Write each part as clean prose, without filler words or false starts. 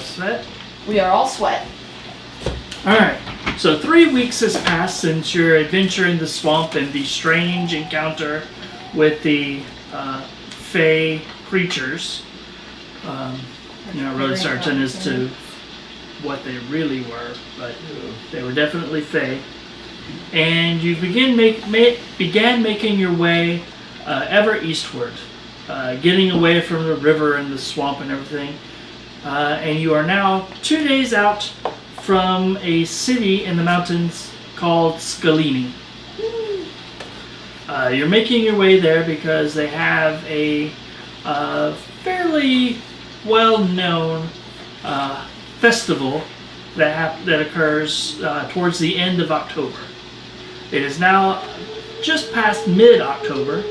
set? We are all sweat. Alright, so 3 weeks has passed since your adventure in the swamp and the strange encounter with the Fey creatures. Really certain as to what they really were, but they were definitely Fey. And you began making your way ever eastward, getting away from the river and the swamp and everything. And you are now 2 days out from a city in the mountains called Skellini. You're making your way there because they have a fairly well-known festival that occurs towards the end of October. It is now just past mid-October,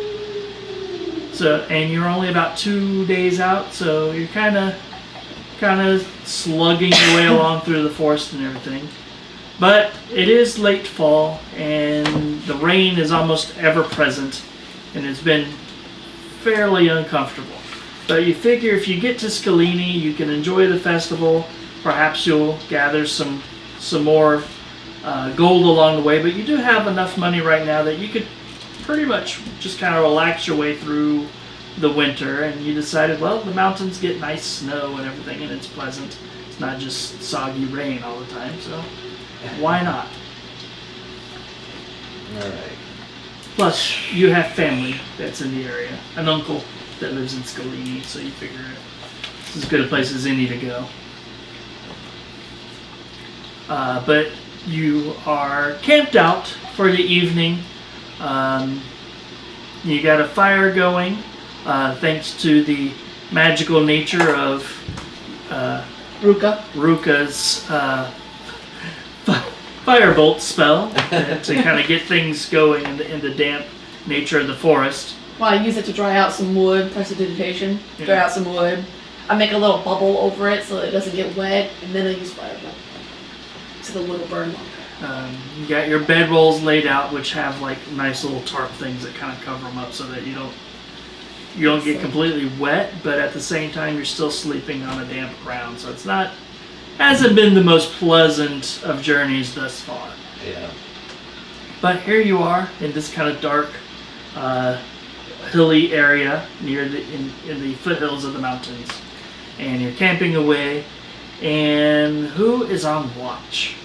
and you're only about 2 days out, so you're kind of slugging your way along through the forest and everything. But it is late fall, and the rain is almost ever present, and it's been fairly uncomfortable. But you figure if you get to Skellini, you can enjoy the festival. Perhaps you'll gather some more gold along the way, but you do have enough money right now that you could pretty much just kind of relax your way through the winter. And you decided, well, the mountains get nice snow and everything, and it's pleasant. It's not just soggy rain all the time, so why not? All right. Plus, you have family that's in the area, an uncle that lives in Skellini, so you figure it's as good a place as any to go. But you are camped out for the evening. You got a fire going, thanks to the magical nature of Ruka's firebolt spell to kind of get things going in the damp nature of the forest. Well, I use it to dry out some wood, prestidigitation, dry out some wood. I make a little bubble over it so that it doesn't get wet, and then I use firebolt. So the wood will burn longer. You got your bedrolls laid out, which have like nice little tarp things that kind of cover them up so that you don't get completely wet, but at the same time you're still sleeping on a damp ground. So hasn't been the most pleasant of journeys thus far. Yeah. But here you are in this kind of dark, hilly area near in the foothills of the mountains, and you're camping away. And who is on watch?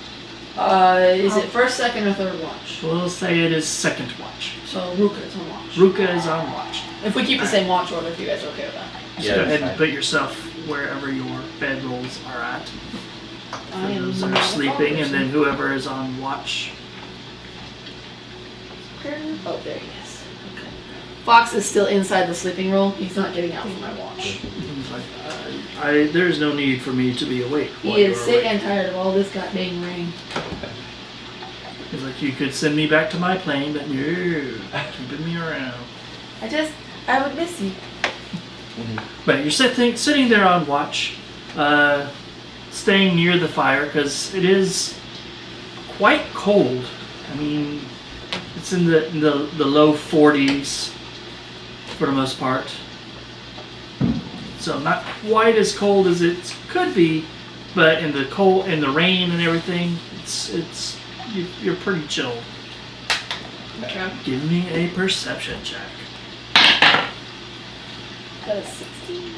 Is it first, second, or third watch? We'll say it is second watch. So Ruka is on watch. Ruka is on watch. If we keep the same watch order, if you guys are okay with that. Just go ahead and put yourself wherever your bedrolls are at. For those that are sleeping, and then whoever is on watch. Oh, there he is. Okay. Fox is still inside the sleeping roll. He's not getting out from my watch. He's like, there's no need for me to be awake. He is sick and tired of all this goddamn rain. He's like, you could send me back to my plane, but no, keeping me around. I would miss you. But you're sitting there on watch, staying near the fire because it is quite cold. I mean, it's in the low 40s for the most part. So not quite as cold as it could be, but in the rain and everything, you're pretty chill. Okay. Give me a perception check. That is 16.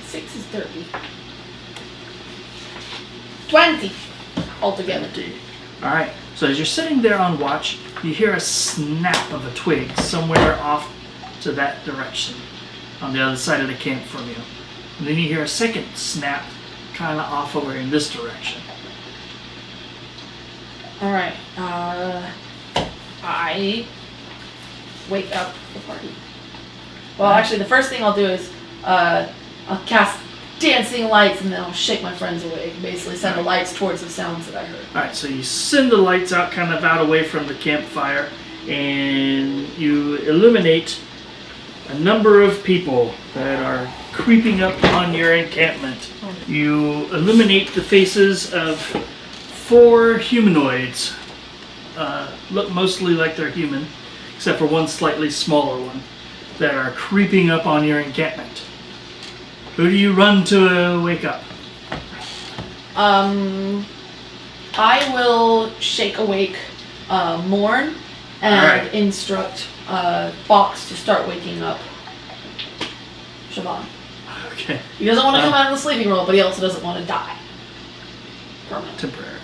6 is 30. 20 altogether. Alright, so as you're sitting there on watch, you hear a snap of a twig somewhere off to that direction on the other side of the camp from you. And then you hear a second snap kind of off over in this direction. Alright, I wake up the party. Well, actually, the first thing I'll do is I'll cast dancing lights, and then I'll shake my friends away. Basically, send the lights towards the sounds that I heard. Alright, so you send the lights out, kind of out away from the campfire, and you illuminate a number of people that are creeping up on your encampment. You illuminate the faces of 4 humanoids. Look mostly like they're human, except for one slightly smaller one, that are creeping up on your encampment. Who do you run to wake up? I will shake awake Morn and Alright. instruct Fox to start waking up Siobhan. Okay. He doesn't want to come out of the sleeping roll, but he also doesn't want to die. Permanently. Temporary.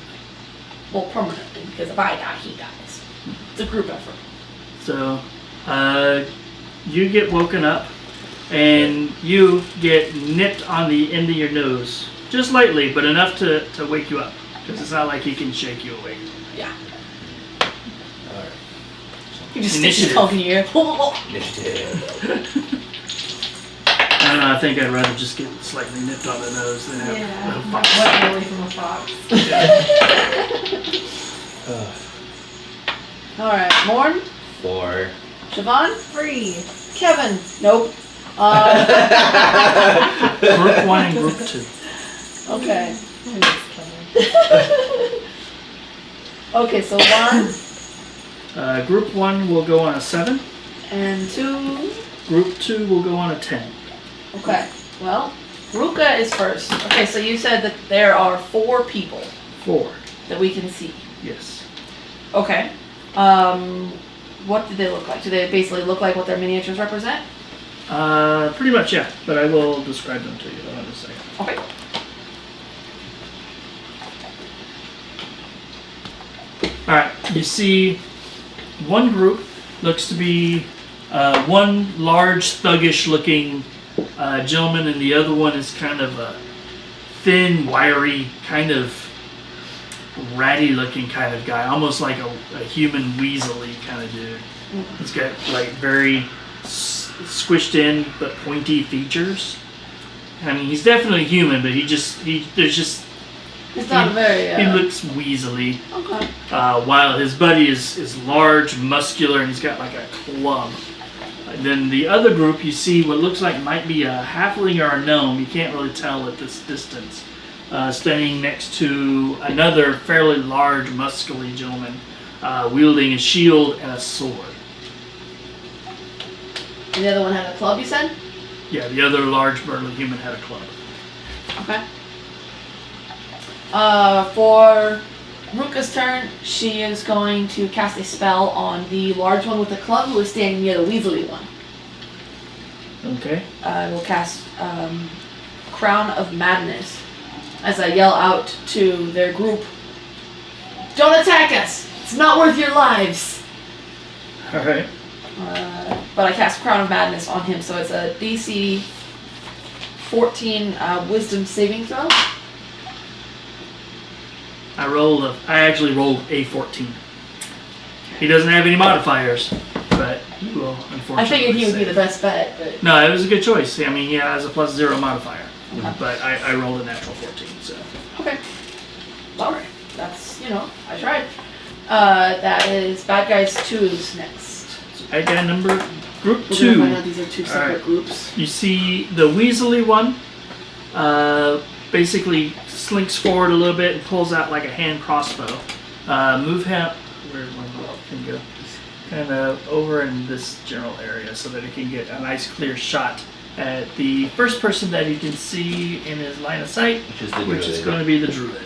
Well, permanently, because if I die, he dies. It's a group effort. So, you get woken up, and you get nipped on the end of your nose. Just lightly, but enough to wake you up. Because it's not like he can shake you awake. Yeah. Alright. He just sticks his tongue in your ear. Initiative. I don't know, I think I'd rather just get slightly nipped on the nose than have a fox. Went away from a fox. Alright, Morn, 4. Siobhan, 3. Kevin. Nope. Group 1 and Group 2. Okay. I'm just kidding. Okay, so 1 Group 1 will go on a 7. and 2. Group 2 will go on a 10. Okay, well, Ruka is first. Okay, so you said that there are 4 people 4. that we can see. Yes. Okay. What do they look like? Do they basically look like what their miniatures represent? Pretty much, yeah. But I will describe them to you in a second. Okay. Alright, you see one group looks to be one large, thuggish looking gentleman, and the other one is kind of a thin, wiry, kind of ratty looking kind of guy, almost like a human weaselly kind of dude. He's got like very squished in but pointy features. I mean, he's definitely human, but It's not very. he looks weaselly. Okay. While his buddy is large, muscular, and he's got like a club. Then the other group, you see what looks like might be a halfling or a gnome. You can't really tell at this distance. Standing next to another fairly large, muscular gentleman, wielding a shield and a sword. And the other one had a club, you said? Yeah, the other large, burly human had a club. Okay. For Ruka's turn, she is going to cast a spell on the large one with the club who is standing near the weaselly one. Okay. I will cast Crown of Madness as I yell out to their group, "Don't attack us! It's not worth your lives!" All right. But I cast Crown of Madness on him, so it's a DC 14 Wisdom saving throw. I actually rolled a 14. He doesn't have any modifiers, but he will, unfortunately. I figured he would be save. the best bet, but No, it was a good choice. I mean, he has a +0 modifier. Okay. But I rolled a natural 14, so. okay. Well, that's, I tried. That is Bad Guys 2's next. I got number group We're 2. gonna find out these are 2 separate Alright. groups. You see the weaselly one basically slinks forward a little bit and pulls out like a hand crossbow. Move him, where can go? Kind of over in this general area so that it can get a nice clear shot at the first person that he can see in his line of sight, Which is going to be the druid.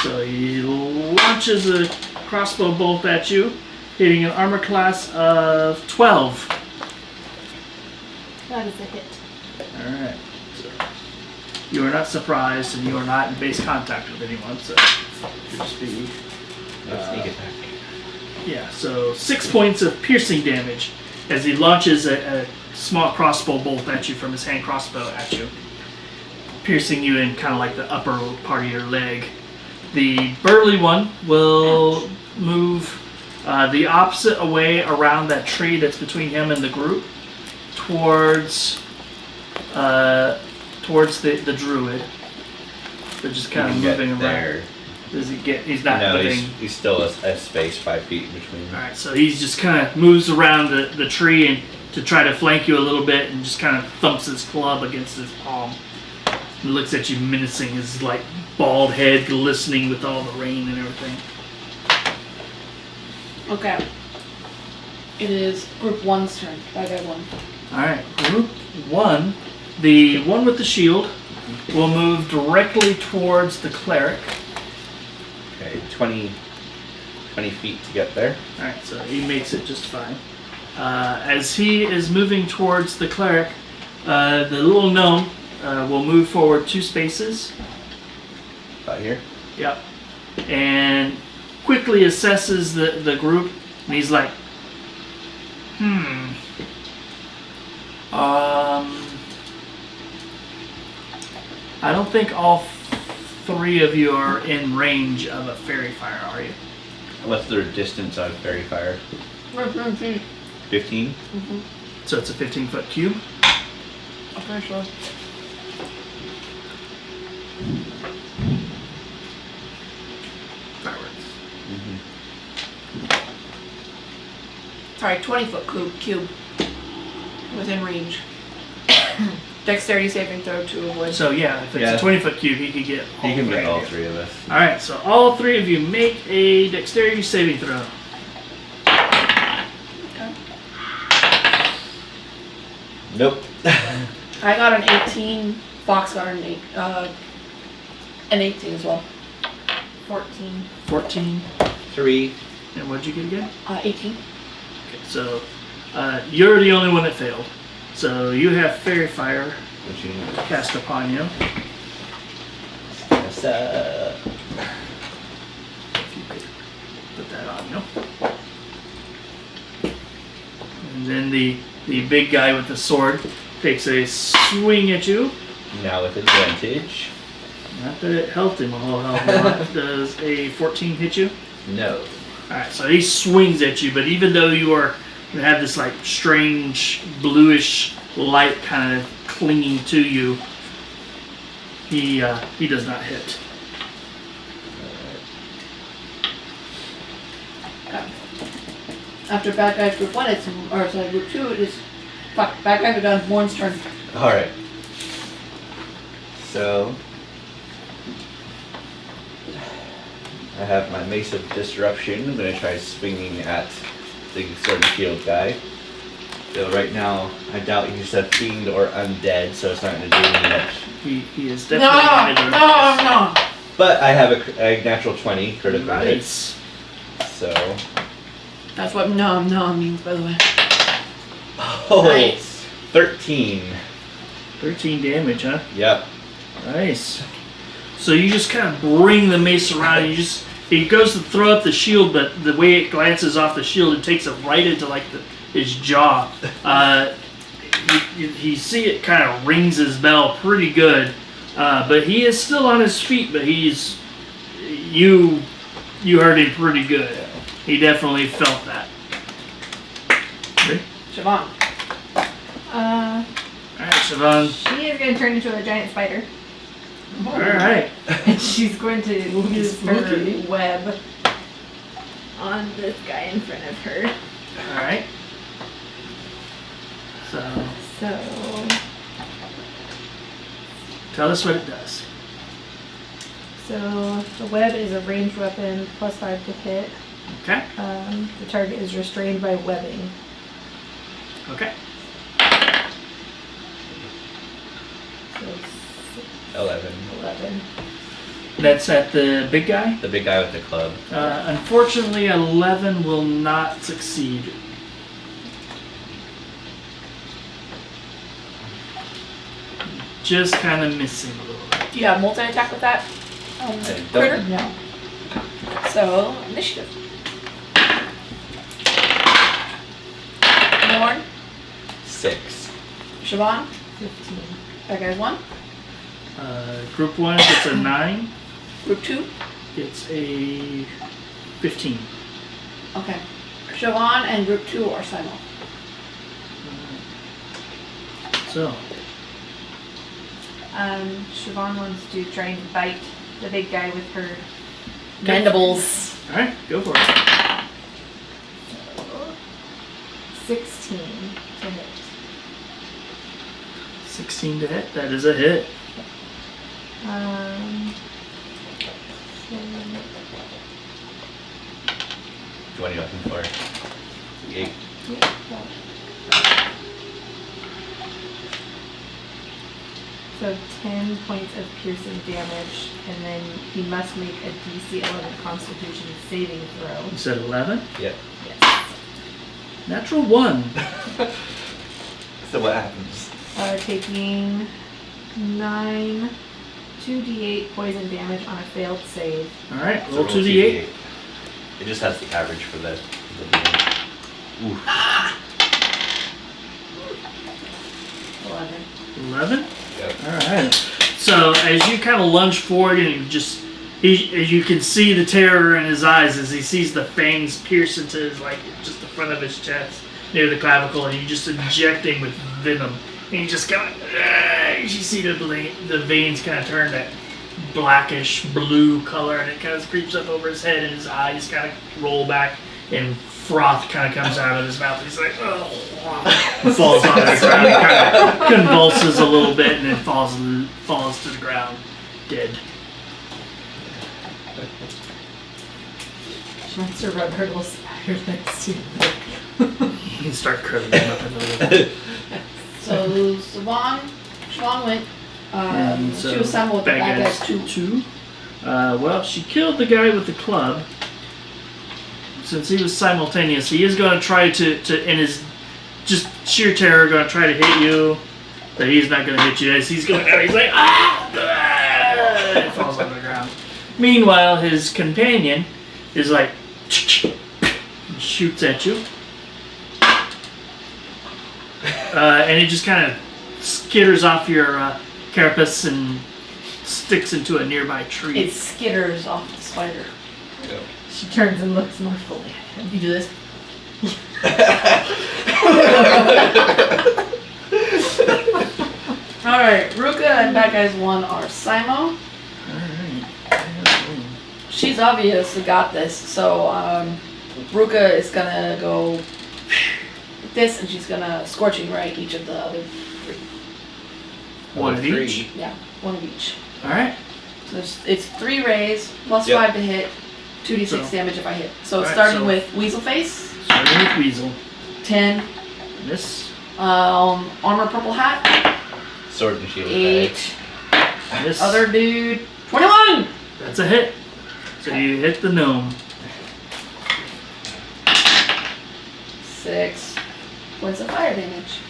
So he launches a crossbow bolt at you, hitting an armor class of 12. That is a hit. Alright. So you are not surprised and you are not in base contact with anyone, so you just be Sneak attack. yeah, so 6 points of piercing damage as he launches a small crossbow bolt at you from his hand crossbow at you, piercing you in kind of like the upper part of your leg. The burly one will move the opposite way around that tree that's between him and the group towards the druid. They're just kind of moving around. There. Does he get? He's not No, living. he's still a space 5 feet in between. All right, so he's just kind of moves around the tree and to try to flank you a little bit, and just kind of thumps his club against his palm. He looks at you menacing, his like bald head glistening with all the rain and everything. Okay. It is Group 1's turn. Bad Guy 1. All right, group 1 The one with the shield will move directly towards the cleric. Okay, 20 feet to get there. Alright, so he makes it just fine. As he is moving towards the cleric, the little gnome will move forward 2 spaces. About here. Yep. And quickly assesses the group, and he's like, I don't think all 3 of you are in range of a fairy fire, are you? What's the distance of fairy fire? 15? So it's a 15-foot cube. I'm pretty sure. Fireworks. Sorry, 20-foot cube. Within range. Dexterity saving throw to avoid. So yeah, if it's Yeah. a 20-foot cube, he could get all He can 3 get of all you. 3 of us. Alright, so all 3 of you make a dexterity saving throw. Okay. Nope. I got an 18. Fox got an 18 as well. 14. 14. 3. And what'd you get again? 18. Okay, so you're the only one that failed. So you have fairy fire What you need? cast upon you. What's up? If you could put that on you. And then the big guy with the sword takes a swing at you. Now with advantage. Not that it helped him a whole hell of a lot. Does a 14 hit you? No. Alright, so he swings at you, but even though you have this like strange bluish light kind of clinging to you, he does not hit. After bad guys group 1, it's group 2. It is bad guys are done. Morn's turn. Alright. So I have my Mace of Disruption. I'm going to try swinging at the sword and shield guy. So right now, I doubt he's a fiend or undead, so it's not going to do any much. He is definitely No. But I have a natural 20 critical hit. Nice. So, That's what no means, by the way. oh, Nice. 13. 13 damage, huh? Yep. Nice. So you just kind of bring the mace around. He goes to throw up the shield, but the way it glances off the shield, it takes it right into like his jaw. You see it kind of rings his bell pretty good, but he is still on his feet. But you hurt him pretty good. He definitely felt that. Okay. Siobhan. All right, Siobhan. She is going to turn into a giant spider. All right. And she's going to use spooky. her web on this guy in front of her. All right. So So, tell us what it does. so the web is a ranged weapon, +5 to hit. Okay. The target is restrained by webbing. Okay. So it's 11. 11. That's at the big guy. The big guy with the club. Unfortunately, 11 will not succeed. Just kind of missing a little bit. Do you have multi-attack with that? I Critter? don't. No. So, initiative. Morn. 6. Siobhan. 15. That guy's 1. Group 1 gets a 9. Group 2. Gets a 15. Okay. Siobhan and group 2 are simul. So, Siobhan wants to try and bite the big guy with her Mandibles. alright, go for it. 16 to hit. 16 to hit. That is a hit. So What are you looking for? 8. yeah, So 10 points of piercing damage, and then he must make a DC 11 Constitution saving throw. You said 11? Yep. Yes. Natural 1. So what happens? Taking 9 2d8 poison damage on a failed save. Alright, So roll 2d8. It just has the average for the Oof. 11. 11? Yep. Alright. So as you kind of lunge forward and you can see the terror in his eyes as he sees the fangs pierce into his, like, just the front of his chest near the clavicle, and you're just injecting with venom. And you just kind of, you see the veins kind of turn that blackish blue color, and it kind of creeps up over his head, and his eyes kind of roll back, and froth kind of comes out of his mouth. He's like, oh, falls on the ground, kind of convulses a little bit, and then falls to the ground, dead. She wants to rub her little spider legs too. You can start curling him up a little bit. So Siobhan went. And She was assembled with the bad guys too. Two. Well, she killed the guy with the club. Since he was simultaneous, he is going to try to in his just sheer terror, going to try to hit you. But he's not going to hit you. As he's going out, he's like, ah! And falls on the ground. Meanwhile, his companion is like, shoots at you. And it just kind of skitters off your carapace and sticks into a nearby tree. It skitters off the spider. Yep. She turns and looks more fully at him. You do this. Alright, Ruka and Bad Guys 1 are Simo. Alright. She's obviously got this, so Ruka is gonna go with this, and she's gonna Scorching Ray each of the other three. One of Three. each. Yeah, one of each. Alright. So it's 3 rays, plus Yep. 5 to hit, 2d6 So- damage if I hit. So Alright, starting so- with Weasel Face, Starting with Weasel. 10. Miss. Armor Purple Hat, Sword and shield. 8. Miss. Other dude, 21! That's a hit. So you hit the gnome. 6 points of fire damage.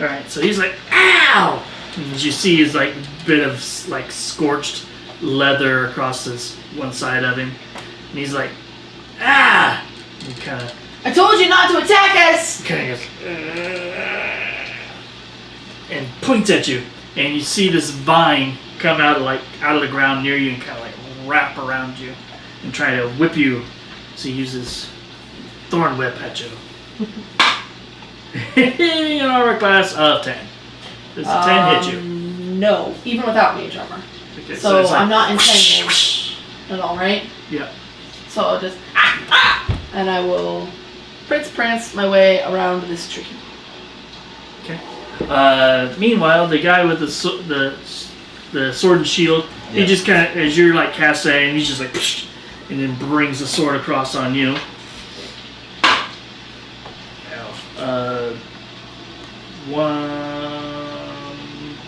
Alright, so he's like, ow! And you see his like bit of like scorched leather across this one side of him. And he's like, ah! And kind of I told you not to attack us! goes, and points at you. And you see this vine come out of the ground near you and kind of like wrap around you and try to whip you. So he uses Thorn Whip at you. An armor class of 10. Does a 10 hit you? No, even without mage armor. Okay, So it's like, I'm not entangled at all, right? Yeah. So I'll just and I will prance my way around this tree. Okay. Meanwhile, the guy with the sword and shield, he Yeah. just kind of, as you're like casting, he's just like, and then brings the sword across on you. One.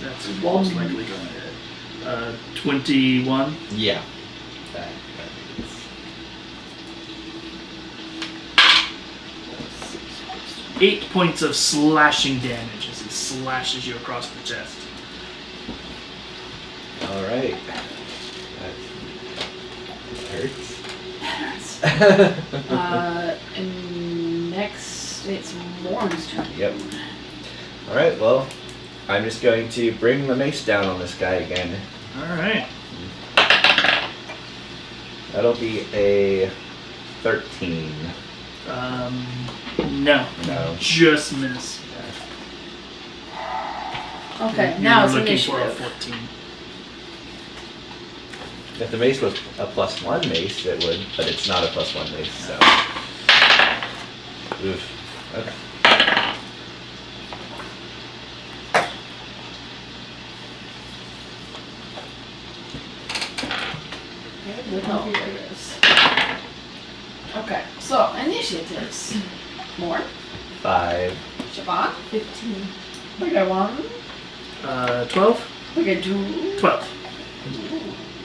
That's most likely going to hit. 21. Yeah. 8 points of slashing damage as he slashes you across the chest. Alright. That hurts. And next it's Morn's turn. Yep. Alright, well, I'm just going to bring the mace down on this guy again. Alright. That'll be a 13. No. No. Just miss. Okay, You're now it's looking for a initiative. 14. If the mace was a +1 mace, it would, but it's not a +1 mace, so. Oof. Okay. Oh, here it is. Okay, so initiatives. Morn, 5. Siobhan, 15. we got 1, 12? Okay, do 12.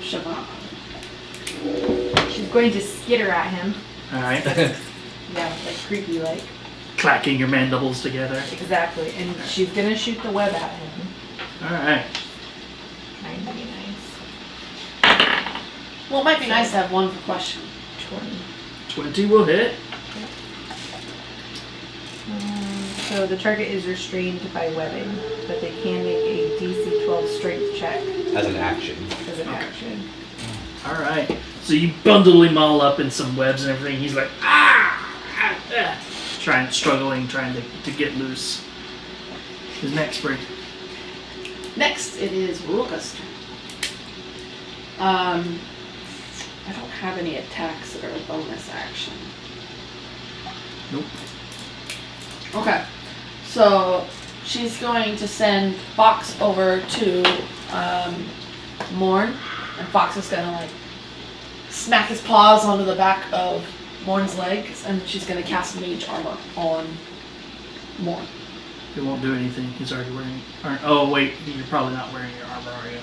Siobhan. She's going to skitter at him. Alright. Yeah, like creepy like. Clacking your mandibles together. Exactly. And she's gonna shoot the web at him. Alright. Trying to be nice. Well, it might be nice to have one for question. 20. 20 will hit. So the target is restrained by webbing, but they can make a DC 12 strength check As an action. as an action. Alright. So you bundle him all up in some webs and everything. He's like, struggling, trying to get loose. His next break. Next, it is Ruka's turn. I don't have any attacks that are a bonus action. Nope. Okay, so she's going to send Fox over to Morn, and Fox is gonna like smack his paws onto the back of Morn's legs, and she's gonna cast Mage Armor on Morn. It won't do anything. He's already wearing. Oh wait, you're probably not wearing your armor, are you?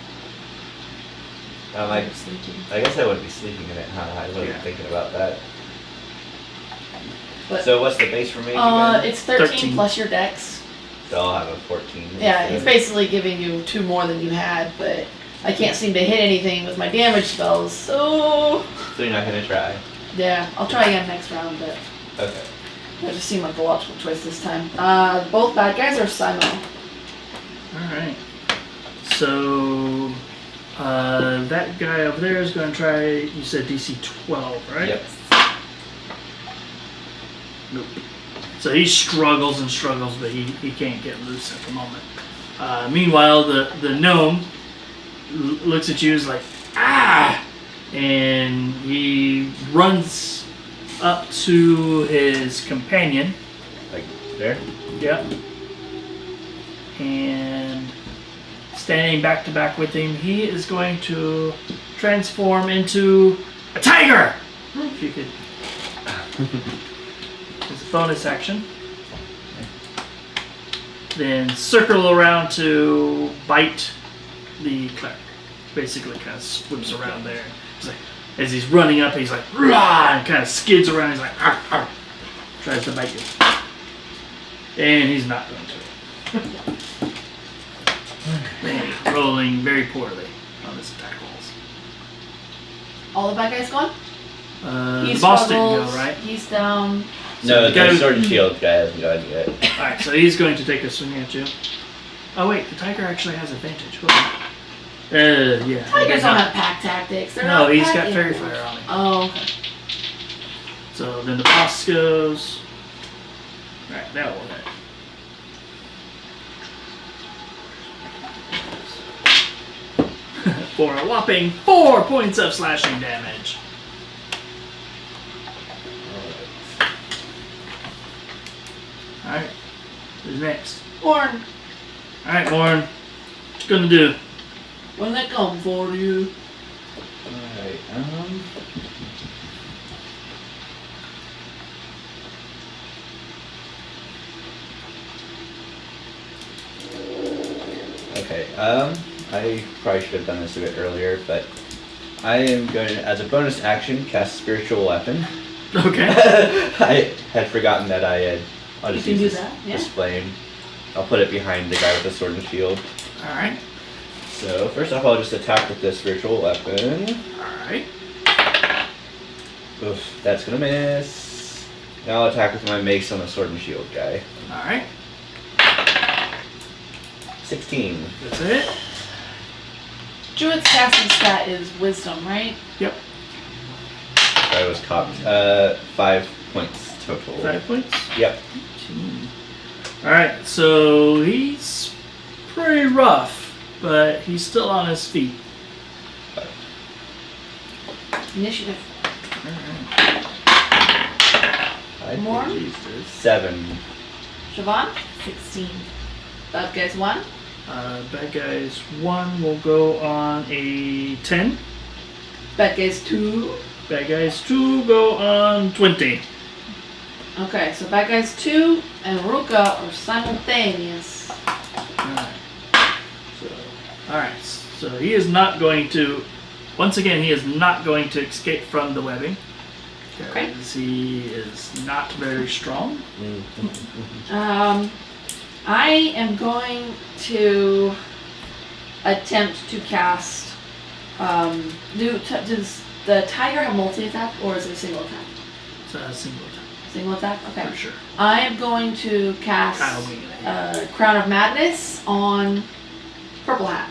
I guess I wouldn't be sleeping in it, huh? I wasn't thinking about that. But, So what's the base for me again? it's 13 13. plus your dex. So I'll have a 14. Yeah, instead. it's basically giving you 2 more than you had, but I can't seem to hit anything with my damage spells, so... So you're not gonna try? Yeah, I'll try again next round, but Okay. that just seemed like the logical choice this time. Both bad guys are Simon. Alright. So, that guy over there is going to try, you said DC 12, right? Yep. Nope. So he struggles and struggles, but he can't get loose at the moment. Meanwhile, the gnome looks at you and is like, ah! And he runs up to his companion. Like there? Yep. And standing back to back with him, he is going to transform into a tiger! If you could. It's a bonus action. Then circle around to bite the cleric. Basically kind of whips around there. He's like, as he's running up, he's like, rah, and kind of skids around. He's like, arr, arr, tries to bite you. And he's not going to. Man, rolling very poorly on his attack rolls. All the bad guys gone? The boss didn't go, struggles, right? He's down. No, the guy the who- sword and shield guy hasn't gone yet. Alright, so he's going to take a swing at you. Oh wait, the tiger actually has advantage. Hold on. Yeah. Tigers don't have pack tactics. They're No, not he's got packing. fairy fire on him. Oh, okay. So then the boss goes. Alright, that will hit. For a whopping 4 points of slashing damage. Alright, who's next? Morn, Alright, Morn. What you gonna do? when they come for you. Alright, Okay, I probably should have done this a bit earlier, but I am going to, as a bonus action, cast Spiritual Weapon. Okay. I had forgotten that I'll You just can do use that, yeah. this flame. I'll put it behind the guy with the sword and shield. Alright. So first off, I'll just attack with the Spiritual Weapon. Alright. Oof, that's gonna miss. Now I'll attack with my mace on the sword and shield guy. Alright. 16. That's it. Druid's casting stat is wisdom, right? Yep. I was cocked. 5 points total. 5 points. Yep. Alright, so he's pretty rough, but he's still on his feet. Initiative. I More? think Jesus. 7. Siobhan, 16. bad guys 1. Bad guys 1 will go on a 10. Bad guys 2. Bad guys 2 go on 20. Okay, so bad guys 2 and Ruka are simultaneous. Alright. So Alright, so he is not going to. Once again, he is not going to escape from the webbing. Okay. Because he is not very strong. I am going to attempt to cast. Does the tiger have multi attack or is it a single attack? It's a single attack. Single attack? Okay. For sure. I am going to cast Kyle wing it. Crown of Madness on Purple Hat.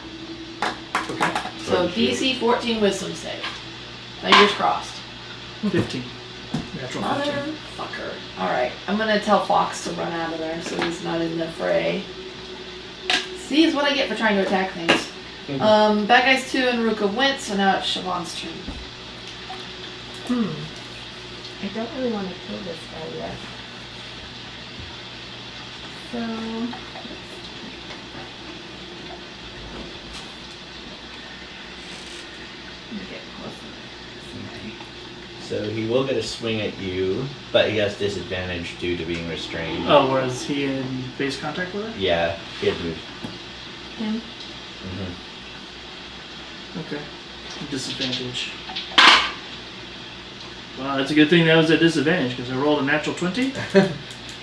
Okay. So DC 14 Wisdom save. Fingers crossed. 15. Natural 15. Motherfucker. Alright, I'm gonna tell Fox to run out of there so he's not in the fray. See, is what I get for trying to attack things. Bad Guys 2 and Ruka went, so now it's Siobhan's turn. I don't really want to kill this guy yet. So... get closer. So he will get a swing at you, but he has disadvantage due to being restrained. Oh, was he in base contact with it? Yeah, he had moved. Him? Okay. Disadvantage. Well, it's a good thing that was a disadvantage because I rolled a natural 20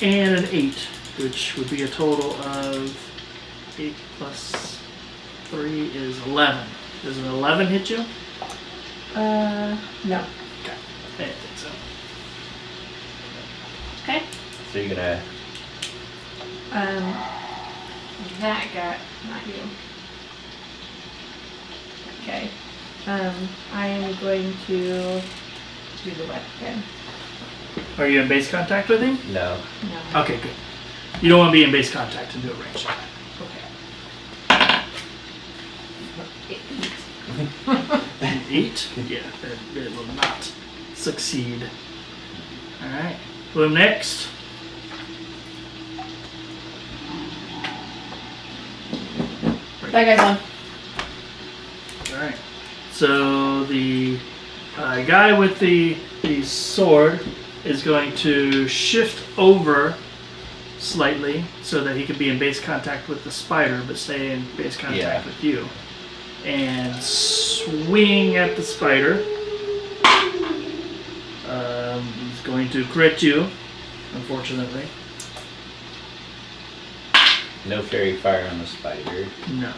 and an 8, which would be a total of 8 plus 3 is 11. Does an 11 hit you? No. Okay. I didn't think so. Okay? So you're gonna. That guy, not you. Okay. I am going to do the web again. Are you in base contact with him? No. No. Okay, good. You don't want to be in base contact and do a range attack. Okay. 8? Yeah, it will not succeed. Alright. Well, next. Bad Guys on. Alright. So the guy with the sword is going to shift over slightly so that he can be in base contact with the spider but stay in base contact with you. And swing at the spider. He's going to crit you, unfortunately. No fairy fire on the spider. No.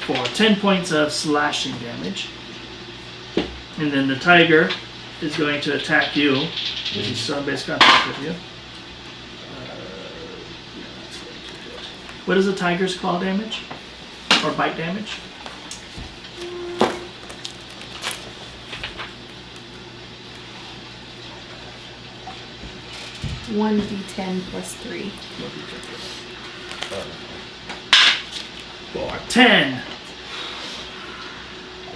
For 10 points of slashing damage. And then the tiger is going to attack you, because he's still in base contact with you. That's going to hit. What is a tiger's claw damage? Or bite damage? One d10 plus 3. For 10!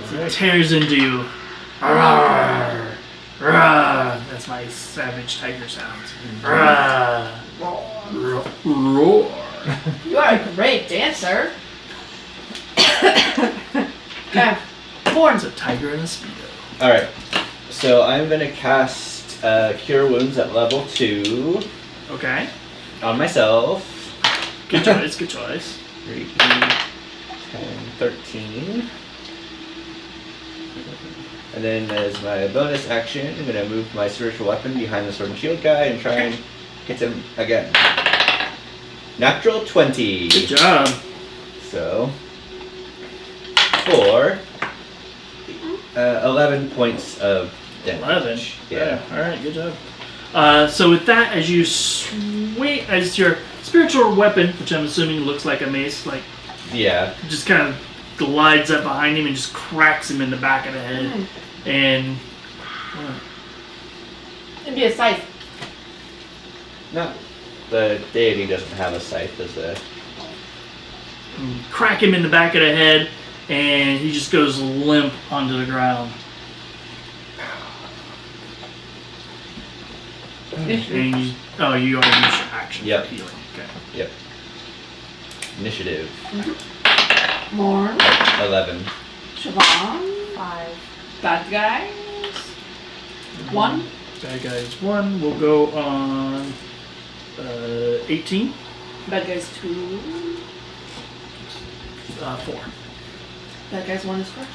So it tears into you. Rawr, rawr. That's my savage tiger sounds. Rawr, roar. You are a great dancer. Okay. Morn. It's a tiger and a speedo. Alright. So I'm gonna cast Cure Wounds at level 2 Okay. on myself. Good choice, good choice. 3, 10, 13. And then as my bonus action, I'm going to move my spiritual weapon behind the sword and shield guy and try and hit him again. Natural 20. Good job. So, for 11 points of damage. 11. Yeah. Alright, good job. So with that, as you swing, as your spiritual weapon, which I'm assuming looks like a mace, like Yeah. just kind of glides up behind him and just cracks him in the back of the head. And It'd be a scythe. No. The deity doesn't have a scythe as a... crack him in the back of the head, and he just goes limp onto the ground. And you already used your action Yep. for healing. Okay. Yep. Initiative. Morn. 11. Siobhan. 5. Bad Guys. 1. Bad guys 1 will go on 18. Bad Guys 2. 4. That guy's one is first.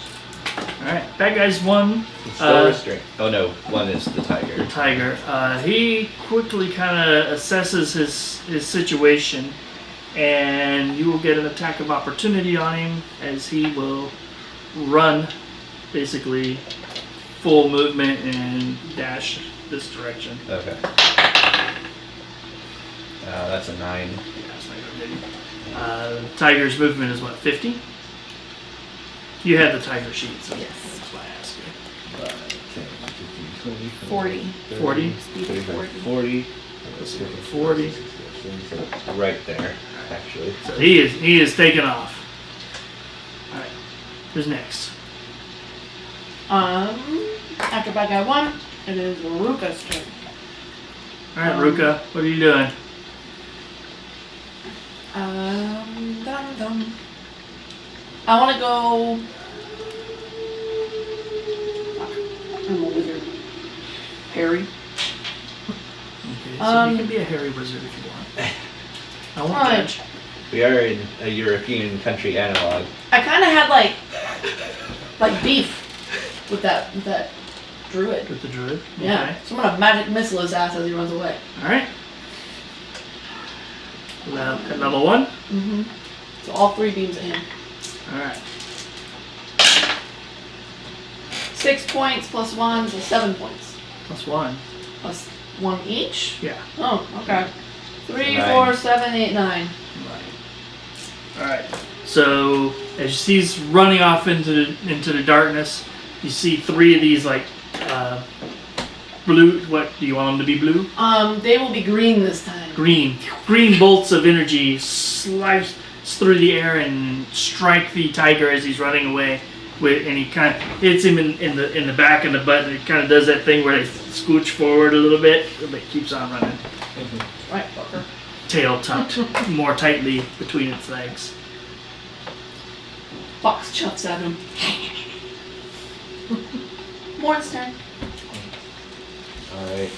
Alright, bad guys 1. It's still restrained. Oh no, one is the tiger. The tiger. He quickly kind of assesses his situation, and you will get an attack of opportunity on him as he will run, basically full movement and dash this direction. Okay. That's a 9. Yeah, that's not gonna hit him. Tiger's movement is what, 50? You have the tiger sheet, so Yes. that's why I asked you. 10, 15, 20, 40. 40? 40. Let's see, 40. Right there, actually. So he is taken off. Alright, who's next? After bad guy 1, it is Ruka's turn. Alright, Ruka, what are you doing? Dum-dum. I want to go. Fuck. I'm a wizard. Harry. Okay, so you can be a hairy wizard if you want. I won't Fine. judge. We are in a European country analog. I kind of had like beef with that druid. With the druid? Yeah. Okay. So I'm gonna magic missile his ass as he runs away. Alright. At level 1? Mm-hmm. So all 3 beams at him. Alright. 6 points plus 1 is 7 points. Plus 1. Plus 1 each? Yeah. Oh, okay. 3, 9. 4, 7, 8, 9. Right. Alright. So as you see he's running off into the darkness, you see 3 of these like blue, what do you want them to be blue? They will be green this time. Green bolts of energy slice through the air and strike the tiger as he's running away. And he kind of hits him in the back of the butt, and it kind of does that thing where they scooch forward a little bit, but it keeps on running. Right, fucker. Tail tucked more tightly between its legs. Fox chuffs at him. Morn's turn. Alright.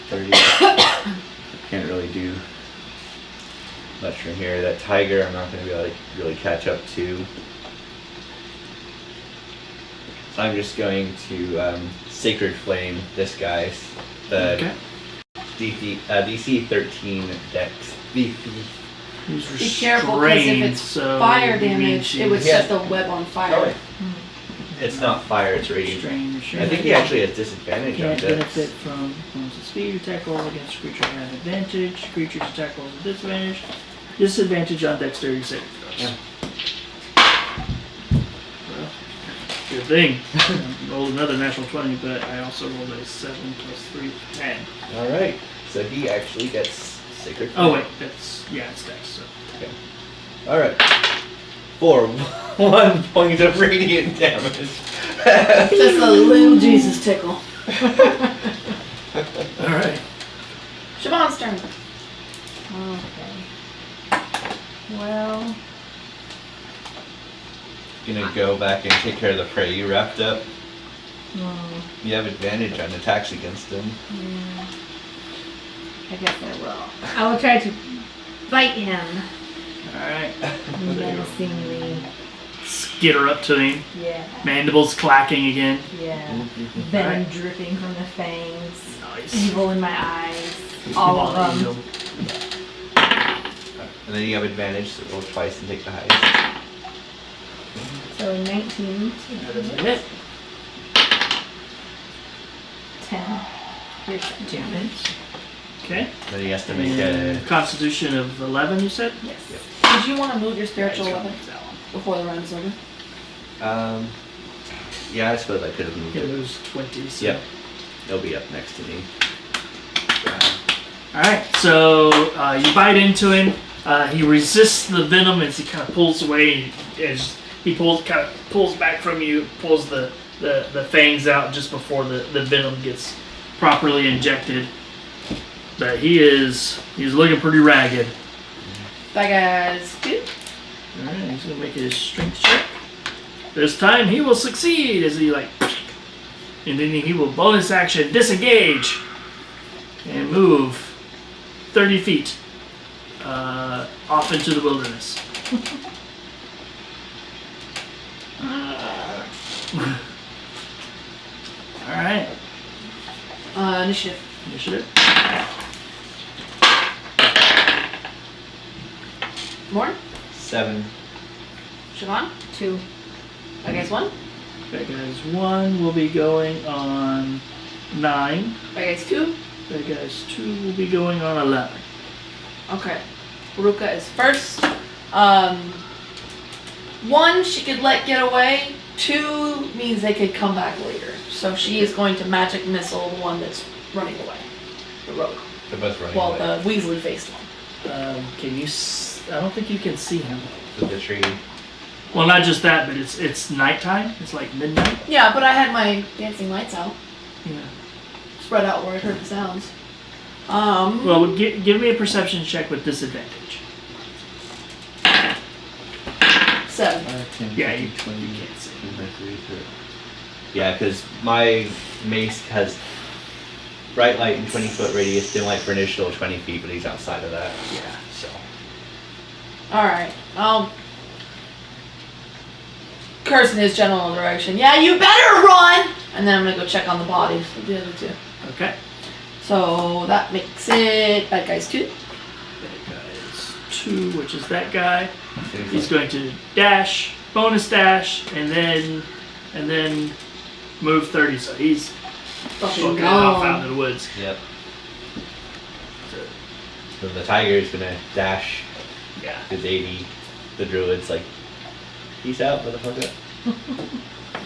30. Can't really do much from here. That tiger I'm not going to be able to really catch up to. So I'm just going to Sacred Flame this guy. The Okay. DC 13 dex. He's Be careful, because if it's so fire it means damage, she- it would Yeah. set the web on fire. It's not fire, it's radiant. Restrain, I think he actually has disadvantage on can't dex. benefit from points of speed. Attack roll against creature at an advantage. Creature's attack rolls at disadvantage. Disadvantage on dexterity saving throws. Yeah. Well, good thing. I rolled another natural 20, but I also rolled a 7 plus 3, 10. Alright, so he actually gets Sacred Flame. Oh wait, it's dex. So. Okay. Alright. For 1 point of radiant damage. Just a little Jesus tickle. All right. Siobhan's turn. Okay. Well, Gonna go back and take care of the prey you wrapped up. hmm, You have advantage on attacks against him. yeah. I guess I will. I will try to bite him All right. menacingly. Skitter up to him. Yeah. Mandibles clacking again. Yeah. Venom Alright. dripping from the fangs. Nice. Evil in my eyes. All of them. And then you have advantage, so roll twice and take the highest. So 19, That doesn't hit. 10. Piercing damage. Okay. Then he has to make And a... Constitution of 11, you said? Yes. Did you want to move your spiritual Alright, weapon so that one. before the round's over? Yeah, I suppose I could have moved It it. moves 20. So. Yep. He'll be up next to me. Alright, so you bite into him. He resists the venom as he kind of pulls away. As he kind of pulls back from you, pulls the fangs out just before the venom gets properly injected. But he's looking pretty ragged. That guy's good. Alright, he's gonna make his strength check. This time he will succeed as he and then he will bonus action disengage and move 30 feet off into the wilderness. All right. Initiative. Initiative. Morn? 7. Siobhan? 2. I guess 1. That guy's 1 will be going on 9. I guess 2. That guy's 2 will be going on 11. Okay. Ruka is first. 1, she could let get away. 2 means they could come back later. So she is going to magic missile the one that's running away. The rogue. They're both running Well, away. the Weasley faced one. Can you? I don't think you can see him. With the tree. Well, not just that, but it's nighttime. It's like midnight. Yeah, but I had my dancing lights out. Yeah. Spread out where I heard the sounds. Well, give me a perception check with disadvantage. 7. 10, Yeah, 15, you 20, can't see. 23, 30. Yeah, because my mace has bright light and 20-foot radius, dim light for initial 20 feet, but he's outside of that. Yeah. So. Alright. Curse in his general direction. Yeah, you better run! And then I'm gonna go check on the bodies of the other 2. Okay. So that makes it that guy's 2. That guy's 2, which is that guy. He's going to dash, bonus dash, and then move 30. So he's Fucking fucking off out gone. into the woods. Yep. So, So the tiger's gonna dash yeah. to Davey. The druid's like, peace out, motherfucker.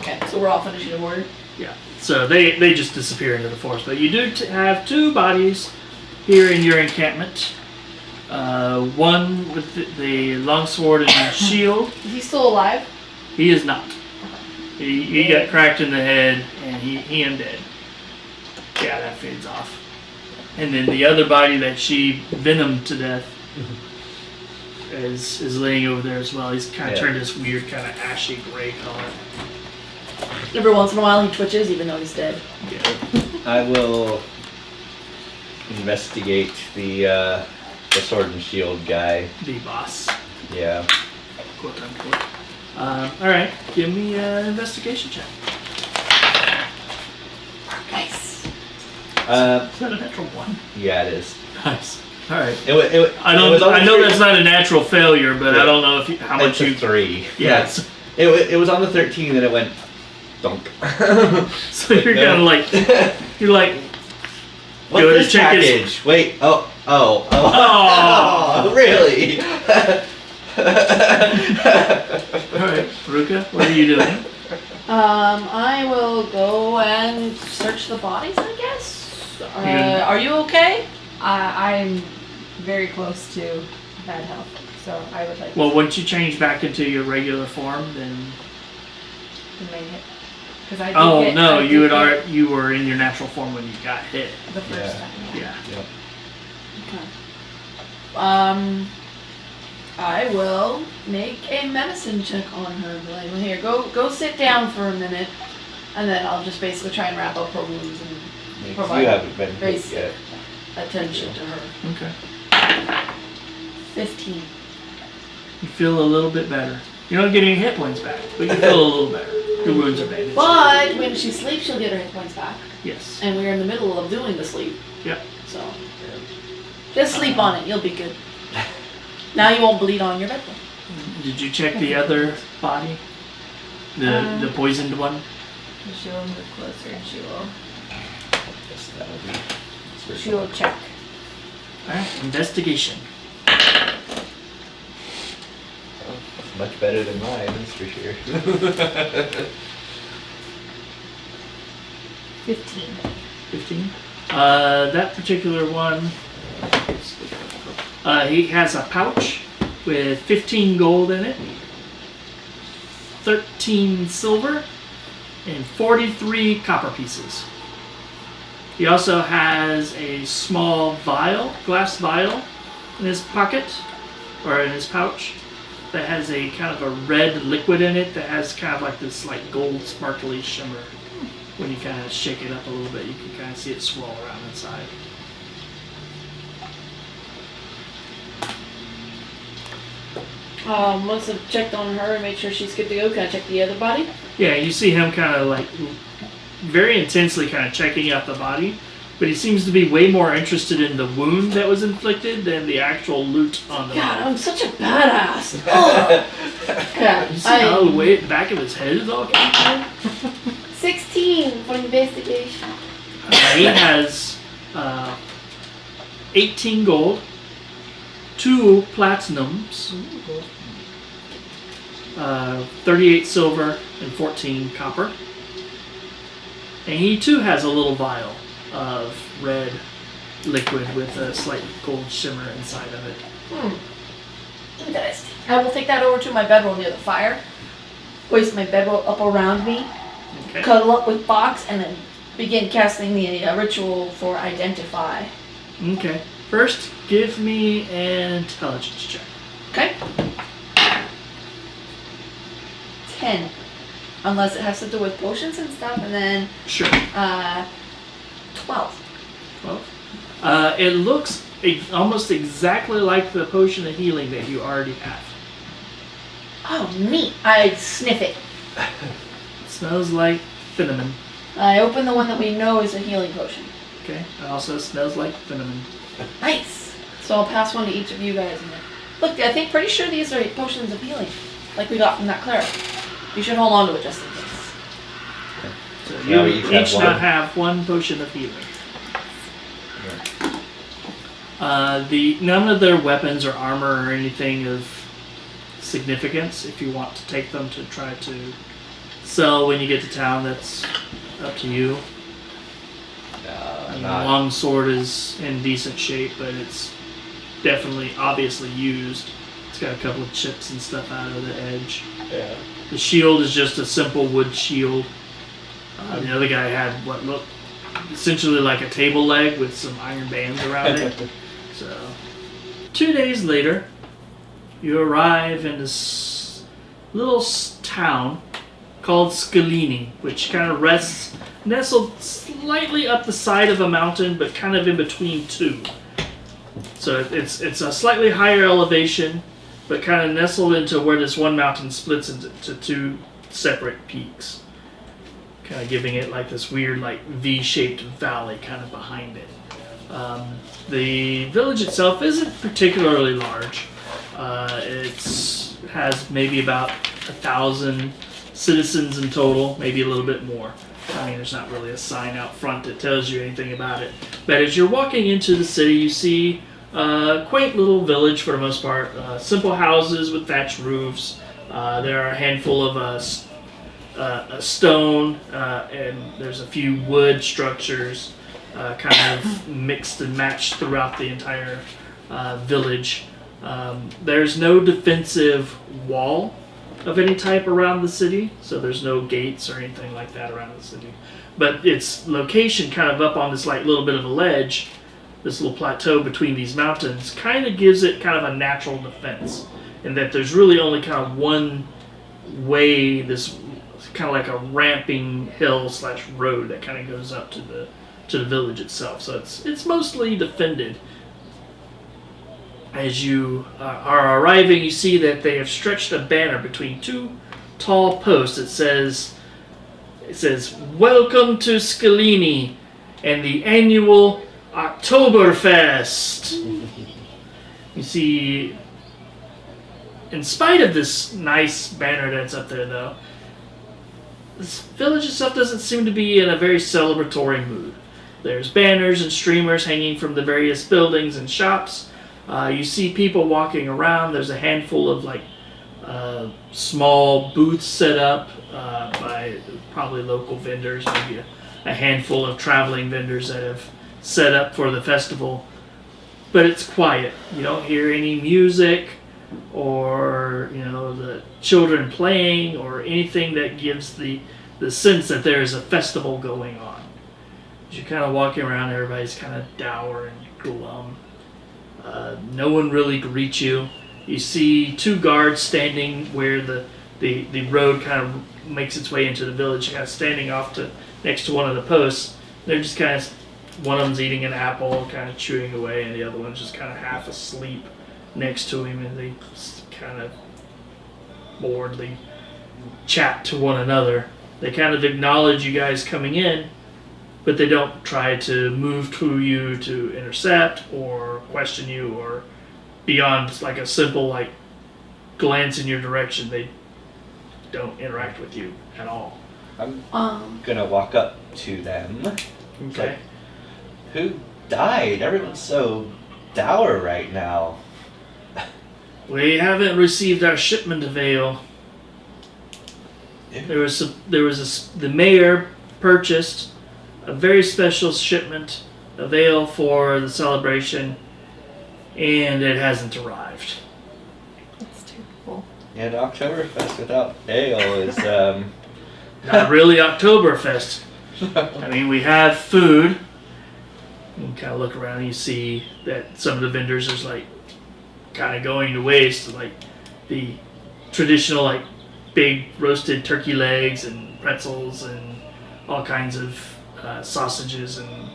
Okay, so we're all finishing the word. Yeah. So they just disappear into the forest. But you do have 2 bodies here in your encampment. One with the longsword and shield. Is he still alive? He is not. He got cracked in the head and he am dead. Yeah, that fades off. And then the other body that she venomed to death is laying over there as well. He's kind of turned this weird kind of ashy gray color. Every once in a while he twitches even though he's dead. Yeah. I will investigate the sword and shield guy. The boss, Yeah. quote unquote. All right, give me an investigation check. Nice. Is that a natural 1? Yeah, it is. Nice. All right. It was I know that's not a natural failure, but I don't know if how It's much a you. 3. Yes. It was on the 13 and it went dunk. So you're kind of like you're like. What's Go to this check his- package? Wait. Oh, Oh. really? All right, Ruka, what are you doing? I will go and search the bodies, I guess. Yeah. Are you okay? I'm very close to bad health, so I would like Well, once you change back into your regular form, then. to make it. Because I did Oh get, no, I you did had get already, you were in your natural form when you got hit. the first Yeah. time. Yeah. Yep. Okay. I will make a medicine check on her. Be like, well, here, go sit down for a minute, and then I'll just basically try and wrap up her wounds and Because provide you haven't been very hit yet. attention to her. Okay. 15. You feel a little bit better. You don't get any hit points back, but you feel a little better. Your wounds are bandaged. But when she sleeps, she'll get her hit points back, Yes. and we're in the middle of doing the sleep. Yep. So just sleep on it. You'll be good. Now you won't bleed on your bedroom. Did you check the other body? The poisoned one? She will move closer and she Yes, that would be. will check. Alright, investigation. Much better than mine, that's for sure. 15. 15. That particular one, he has a pouch with 15 gold in it, 13 silver, and 43 copper pieces. He also has a small vial, glass vial, in his pocket, or in his pouch, that has a kind of a red liquid in it that has kind of like this like gold sparkly shimmer. When you kind of shake it up a little bit, you can kind of see it swirl around inside. Once I've checked on her and made sure she's good to go, can I check the other body? Yeah, you see him kind of like very intensely kind of checking out the body, but he seems to be way more interested in the wound that was inflicted than the actual loot on the God, body. I'm such a badass. Oh. God, You see how the way the back of his head is all kind of 16 for investigation. He has 18 gold, 2 platinums, 38 silver, and 14 copper. And he too has a little vial of red liquid with a slight gold shimmer inside of it. Interesting. I will take that over to my bedroll near the fire, hoist my bedroll up around me, Okay. cuddle up with Fox, and then begin casting the ritual for Identify. Okay. First, give me an intelligence check. Okay? 10. Unless it has to do with potions and stuff, and then Sure. 12. 12. It looks almost exactly like the potion of healing that you already have. Oh, neat. I sniff it. It smells like cinnamon. I open the one that we know is a healing potion. Okay. It also smells like cinnamon. Nice. So I'll pass one to each of you guys. And then, look, I think pretty sure these are potions of healing, like we got from that cleric. You should hold on to it just in case. So Yeah, you we each have now one. have one potion of healing. None of their weapons or armor or anything of significance. If you want to take them to try to sell when you get to town, that's up to you. The Not. long sword is in decent shape, but it's definitely obviously used. It's got a couple of chips and stuff out of the edge. Yeah. The shield is just a simple wood shield. The other guy had what looked essentially like a table leg with some iron bands around it. So, 2 days later, you arrive in this little town called Skellini, which kind of rests nestled slightly up the side of a mountain, but kind of in between two. So it's a slightly higher elevation, but kind of nestled into where this one mountain splits into two separate peaks, kind of giving it like this weird like V-shaped valley kind of behind it. The village itself isn't particularly large. It has maybe about 1,000 citizens in total, maybe a little bit more. I mean, there's not really a sign out front that tells you anything about it. But as you're walking into the city, you see a quaint little village for the most part. Simple houses with thatched roofs. There are a handful of stone, and there's a few wood structures kind of mixed and matched throughout the entire village. There's no defensive wall of any type around the city, so there's no gates or anything like that around the city. But its location kind of up on this like little bit of a ledge, this little plateau between these mountains, kind of gives it kind of a natural defense, in that there's really only kind of one way, this kind of like a ramping hill / road that kind of goes up to the village itself. So it's mostly defended. As you are arriving, you see that they have stretched a banner between two tall posts. It says, "Welcome to Skellini and the annual Oktoberfest." You see, in spite of this nice banner that's up there, though, this village itself doesn't seem to be in a very celebratory mood. There's banners and streamers hanging from the various buildings and shops. You see people walking around. There's a handful of like small booths set up by probably local vendors, maybe a handful of traveling vendors that have set up for the festival. But it's quiet. You don't hear any music or the children playing or anything that gives the sense that there is a festival going on. As you're kind of walking around, everybody's kind of dour and glum. No one really greets you. You see two guards standing where the road kind of makes its way into the village, kind of standing off next to one of the posts. They're just kind of, one of them's eating an apple, kind of chewing away, and the other one's just kind of half asleep next to him, and they kind of board. They chat to one another. They kind of acknowledge you guys coming in, but they don't try to move to you to intercept or question you or beyond like a simple like glance in your direction. They don't interact with you at all. I'm gonna walk up to them. It's Okay. like, who died? Everyone's so dour right now. We haven't received our shipment of ale. The mayor purchased a very special shipment of ale for the celebration, and it hasn't arrived. That's terrible. And Oktoberfest without ale is Not really Oktoberfest. I mean, we have food. You kind of look around and you see that some of the vendors are like kind of going to waste, like the traditional like big roasted turkey legs and pretzels and all kinds of sausages and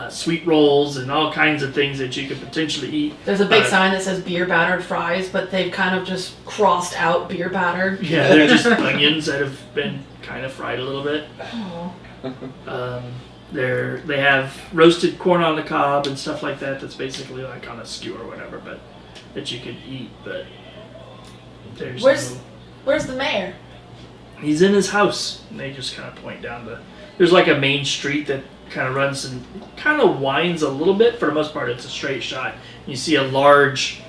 sweet rolls and all kinds of things that you could potentially eat. There's a big sign that says beer battered fries, but they've kind of just crossed out beer battered. Yeah, they're just onions that have been kind of fried a little bit. Oh. They have roasted corn on the cob and stuff like that. That's basically like on a skewer or whatever, but that you could eat. But there's Where's the mayor? he's in his house. And they just kind of point down there's like a main street that kind of runs and kind of winds a little bit. For the most part, it's a straight shot. You see a large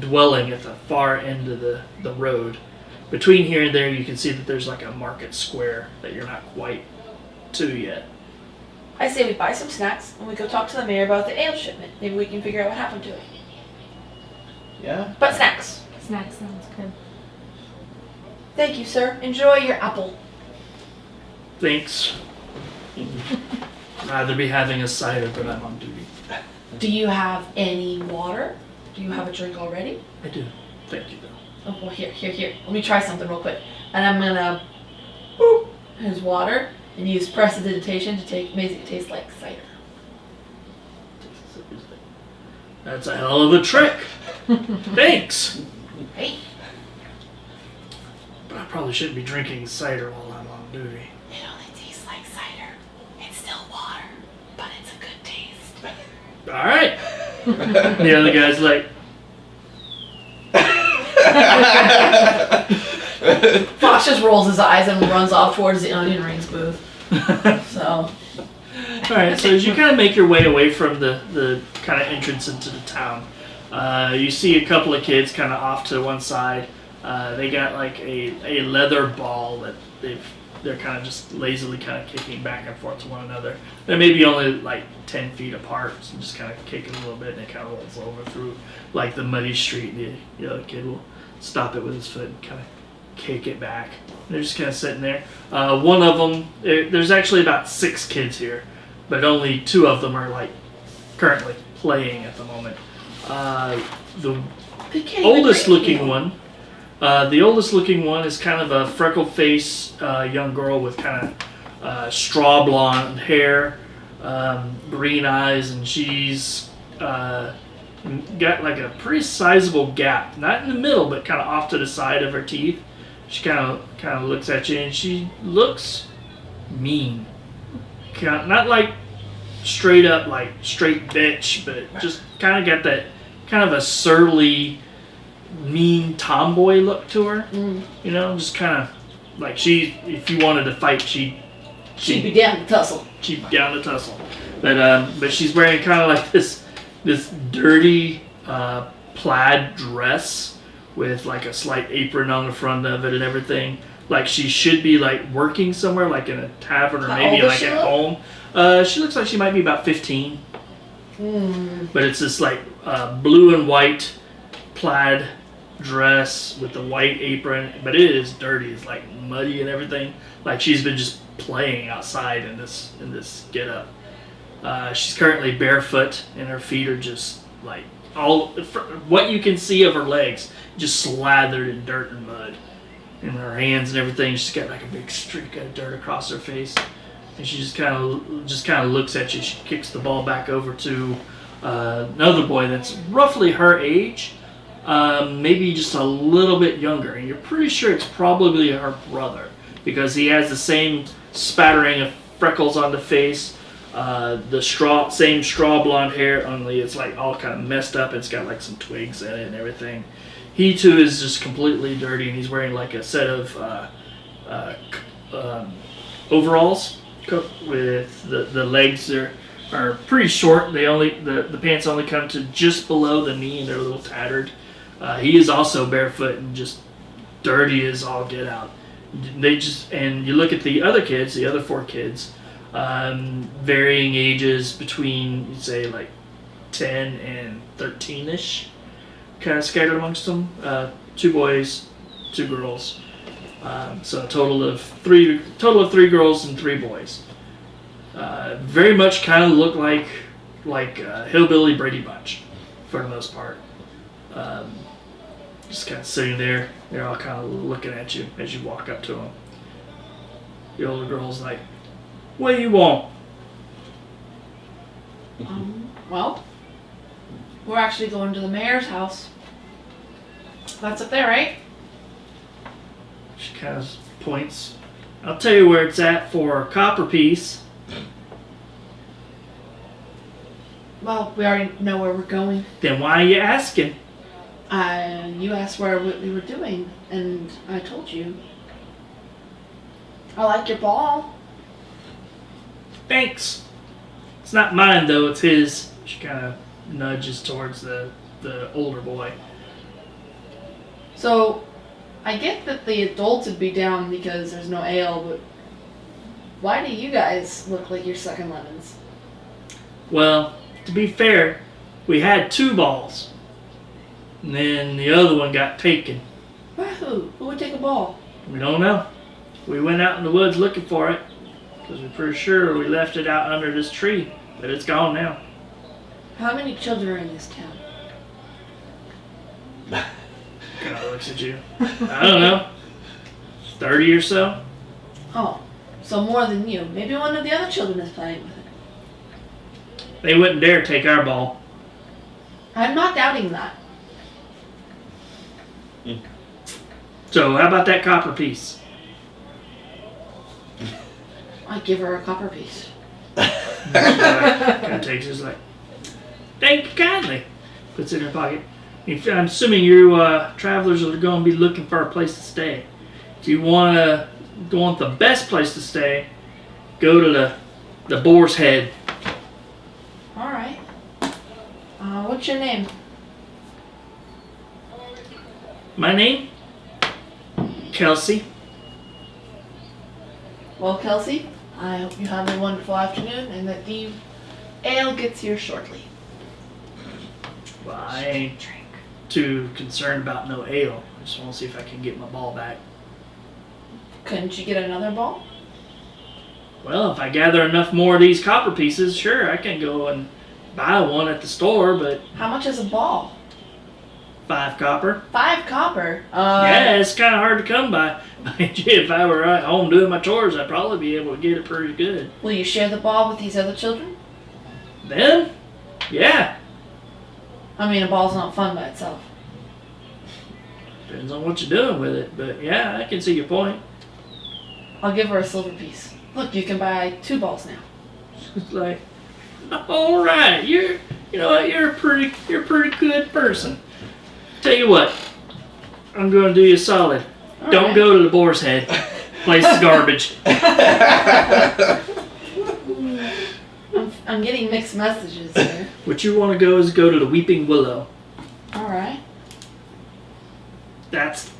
dwelling at the far end of the road. Between here and there, you can see that there's like a market square that you're not quite to yet. I say we buy some snacks and we go talk to the mayor about the ale shipment. Maybe we can figure out what happened to it. yeah. But snacks. Snack sounds good. Thank you, sir. Enjoy your apple. Thanks. Rather be having a cider, but I'm on duty. Do you have any water? Do you have a drink already? I do. Thank you, though. Oh, well, here. Let me try something real quick. And I'm gonna boop his water and use prestidigitation to make it taste like cider. That's a hell of a trick. Thanks. Hey, But I probably shouldn't be drinking cider while I'm on duty. it only tastes like cider. It's still water, but it's a good taste. All right. The other guy's like, Fox just rolls his eyes and runs off towards the onion rings booth. So, all right. So as you kind of make your way away from the kind of entrance into the town, you see a couple of kids kind of off to one side. They got like a leather ball that they're kind of just lazily kind of kicking back and forth to one another. They're maybe only like 10 feet apart, so just kind of kicking a little bit, and it kind of rolls over through like the muddy street. The other kid will stop it with his foot and kind of kick it back. They're just kind of sitting there. One of them, there's actually about 6 kids here, but only 2 of them are like currently playing at the moment. The oldest looking one. The oldest looking one is kind of a freckle-faced young girl with kind of straw blonde hair, green eyes, and she's got like a pretty sizable gap, not in the middle, but kind of off to the side of her teeth. She kind of looks at you, and she looks mean. Not like straight up like straight bitch, but just kind of got that kind of a surly, mean tomboy look to her. You know, just kind of like if you wanted to fight, she'd be down to tussle. She'd be down to tussle. But she's wearing kind of like this dirty plaid dress with like a slight apron on the front of it and everything. Like she should be like working somewhere, like in a tavern or maybe like at home. She looks like she might be about 15. But it's this like blue and white plaid dress with the white apron, but it is dirty. It's like muddy and everything. Like she's been just playing outside in this get up. She's currently barefoot, and her feet are just like what you can see of her legs, just slathered in dirt and mud. And her hands and everything, she's got like a big streak of dirt across her face. And she just kind of looks at you. She kicks the ball back over to another boy that's roughly her age. maybe just a little bit younger, and you're pretty sure it's probably her brother because he has the same spattering of freckles on the face, same straw blonde hair, only it's like all kind of messed up. It's got like some twigs in it and everything. He too is just completely dirty, and he's wearing like a set of overalls with the legs are pretty short. The pants only come to just below the knee, and they're a little tattered. He is also barefoot and just dirty as all get out. And you look at the other kids, the other 4 kids, varying ages between, you'd say, like 10 and 13-ish, kind of scattered amongst them. 2 boys, 2 girls. So a total of 3 girls and 3 boys. Very much kind of look like hillbilly Brady Bunch for the most part. Just kind of sitting there. They're all kind of looking at you as you walk up to them. The older girl's like, "What do you want?" Well, we're actually going to the mayor's house. That's up there, right? She kind of points. "I'll tell you where it's at for a copper piece." Well, we already know where we're going. "Then why are you asking?" You asked what we were doing, and I told you. I like your ball. "Thanks. It's not mine though, it's his." She kind of nudges towards the older boy. So, I get that the adults would be down because there's no ale, but why do you guys look like you're sucking lemons? "Well, to be fair, we had 2 balls. And then the other one got taken. By who? Who would take a ball? We don't know. We went out in the woods looking for it. Because we're pretty sure we left it out under this tree. But it's gone now." How many children are in this town? Kind of looks at you. "I don't know. 30 or so." Oh, so more than you. Maybe one of the other children is playing with it. "They wouldn't dare take our ball." I'm not doubting that. "So how about that copper piece?" I give her a copper piece. Kind of takes it, is like, "Thank you kindly." Puts it in her pocket. "I'm assuming you travelers are going to be looking for a place to stay. If you want the best place to stay, go to the Boar's Head." All right. What's your name? "My name? Kelsey." Well, Kelsey, I hope you have a wonderful afternoon and that the ale gets here shortly. "Well, I ain't too concerned about no ale. I just want to see if I can get my ball back." Couldn't you get another ball? "Well, if I gather enough more of these copper pieces, sure, I can go and buy one at the store, but How much is a ball? 5 copper. 5 copper. Yeah, it's kind of hard to come by. If I were at home doing my chores, I'd probably be able to get it pretty good. Will you share the ball with these other children? Then, yeah, I mean, a ball's not fun by itself. depends on what you're doing with it, but yeah, I can see your point." I'll give her a silver piece. Look, you can buy 2 balls now. It's like, all right, you know what, you're a pretty good person. Tell you what, I'm going to do you a solid. All Don't right. go to the Boar's Head. Place is garbage. I'm getting mixed messages here. What you want to go is go to the Weeping Willow. All right. That's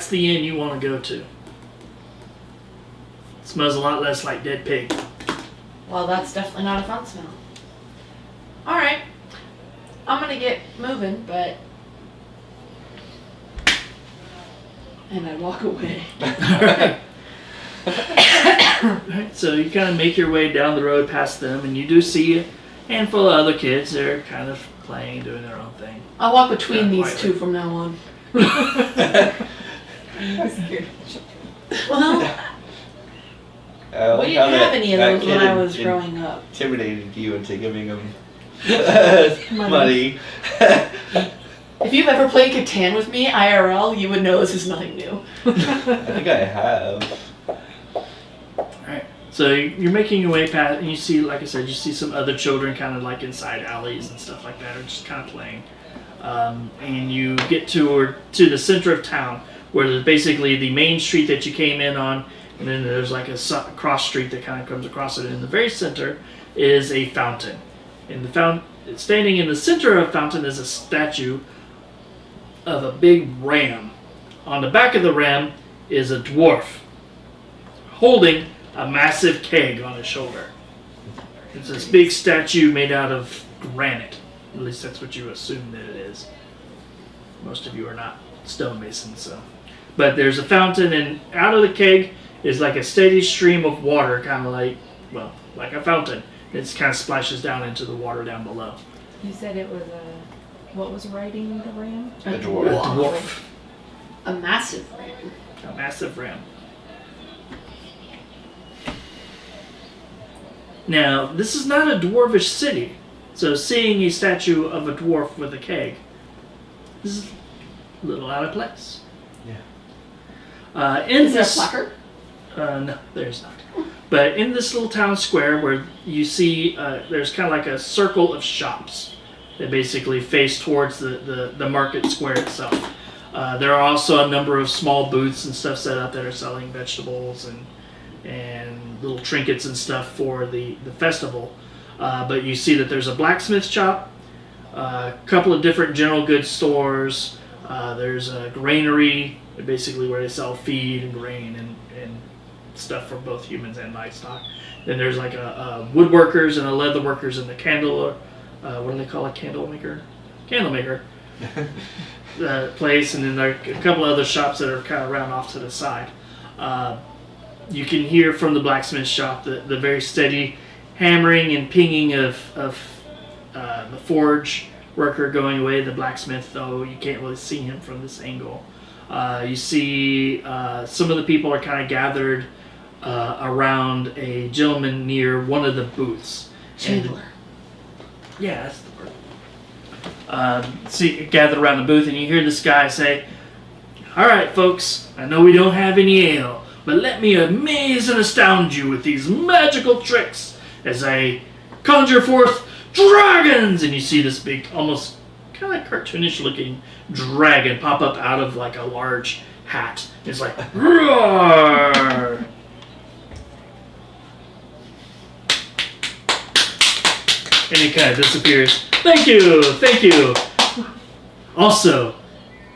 the inn you want to go to. It smells a lot less like dead pig. Well, that's definitely not a fun smell. All right. I'm gonna get moving, but. And I walk away. Alright. Alright, so you kind of make your way down the road past them, and you do see a handful of other kids. They're kind of playing, doing their own thing. I'll walk between these Quietly. 2 from now on. Well, we didn't have any of those when I was growing up. Intimidated you into giving him money. If you've ever played Catan with me, IRL, you would know this is nothing new. I think I have. Alright. So you're making your way past, and you see, like I said, you see some other children kind of like inside alleys and stuff like that, or just kind of playing. And you get to the center of town, where there's basically the main street that you came in on, and then there's like a cross street that kind of comes across it. And in the very center is a fountain. And standing in the center of the fountain is a statue of a big ram. On the back of the ram is a dwarf holding a massive keg on his shoulder. It's this big statue made out of granite. At least that's what you assume that it is. Most of you are not stonemasons, so. But there's a fountain, and out of the keg is like a steady stream of water, kind of like a fountain. It kind of splashes down into the water down below. You said it was what was riding the ram? A dwarf. A dwarf. A massive ram. A massive ram. Now, this is not a dwarvish city, so seeing a statue of a dwarf with a keg, this is a little out of place. Yeah. Is there a placard? No, there's not. But in this little town square where you see there's kind of like a circle of shops that basically face towards the market square itself. There are also a number of small booths and stuff set up that are selling vegetables and little trinkets and stuff for the festival. But you see that there's a blacksmith shop, a couple of different general goods stores. There's a granary, basically where they sell feed and grain and stuff for both humans and livestock. Then there's like a woodworkers and a leather workers and the candle, what do they call it, candle maker place, and then there are a couple of other shops that are kind of round off to the side. You can hear from the blacksmith shop the very steady hammering and pinging of the forge worker going away. The blacksmith, though, you can't really see him from this angle. You see some of the people are kind of gathered around a gentleman near one of the booths. Chandler. Yeah, that's the word. See, gathered around the booth, and you hear this guy say, "All right, folks, I know we don't have any ale, but let me amaze and astound you with these magical tricks as I conjure forth dragons!" And you see this big, almost kind of cartoonish-looking dragon pop up out of like a large hat. It's like, roar! And it kind of disappears. Thank you. Also,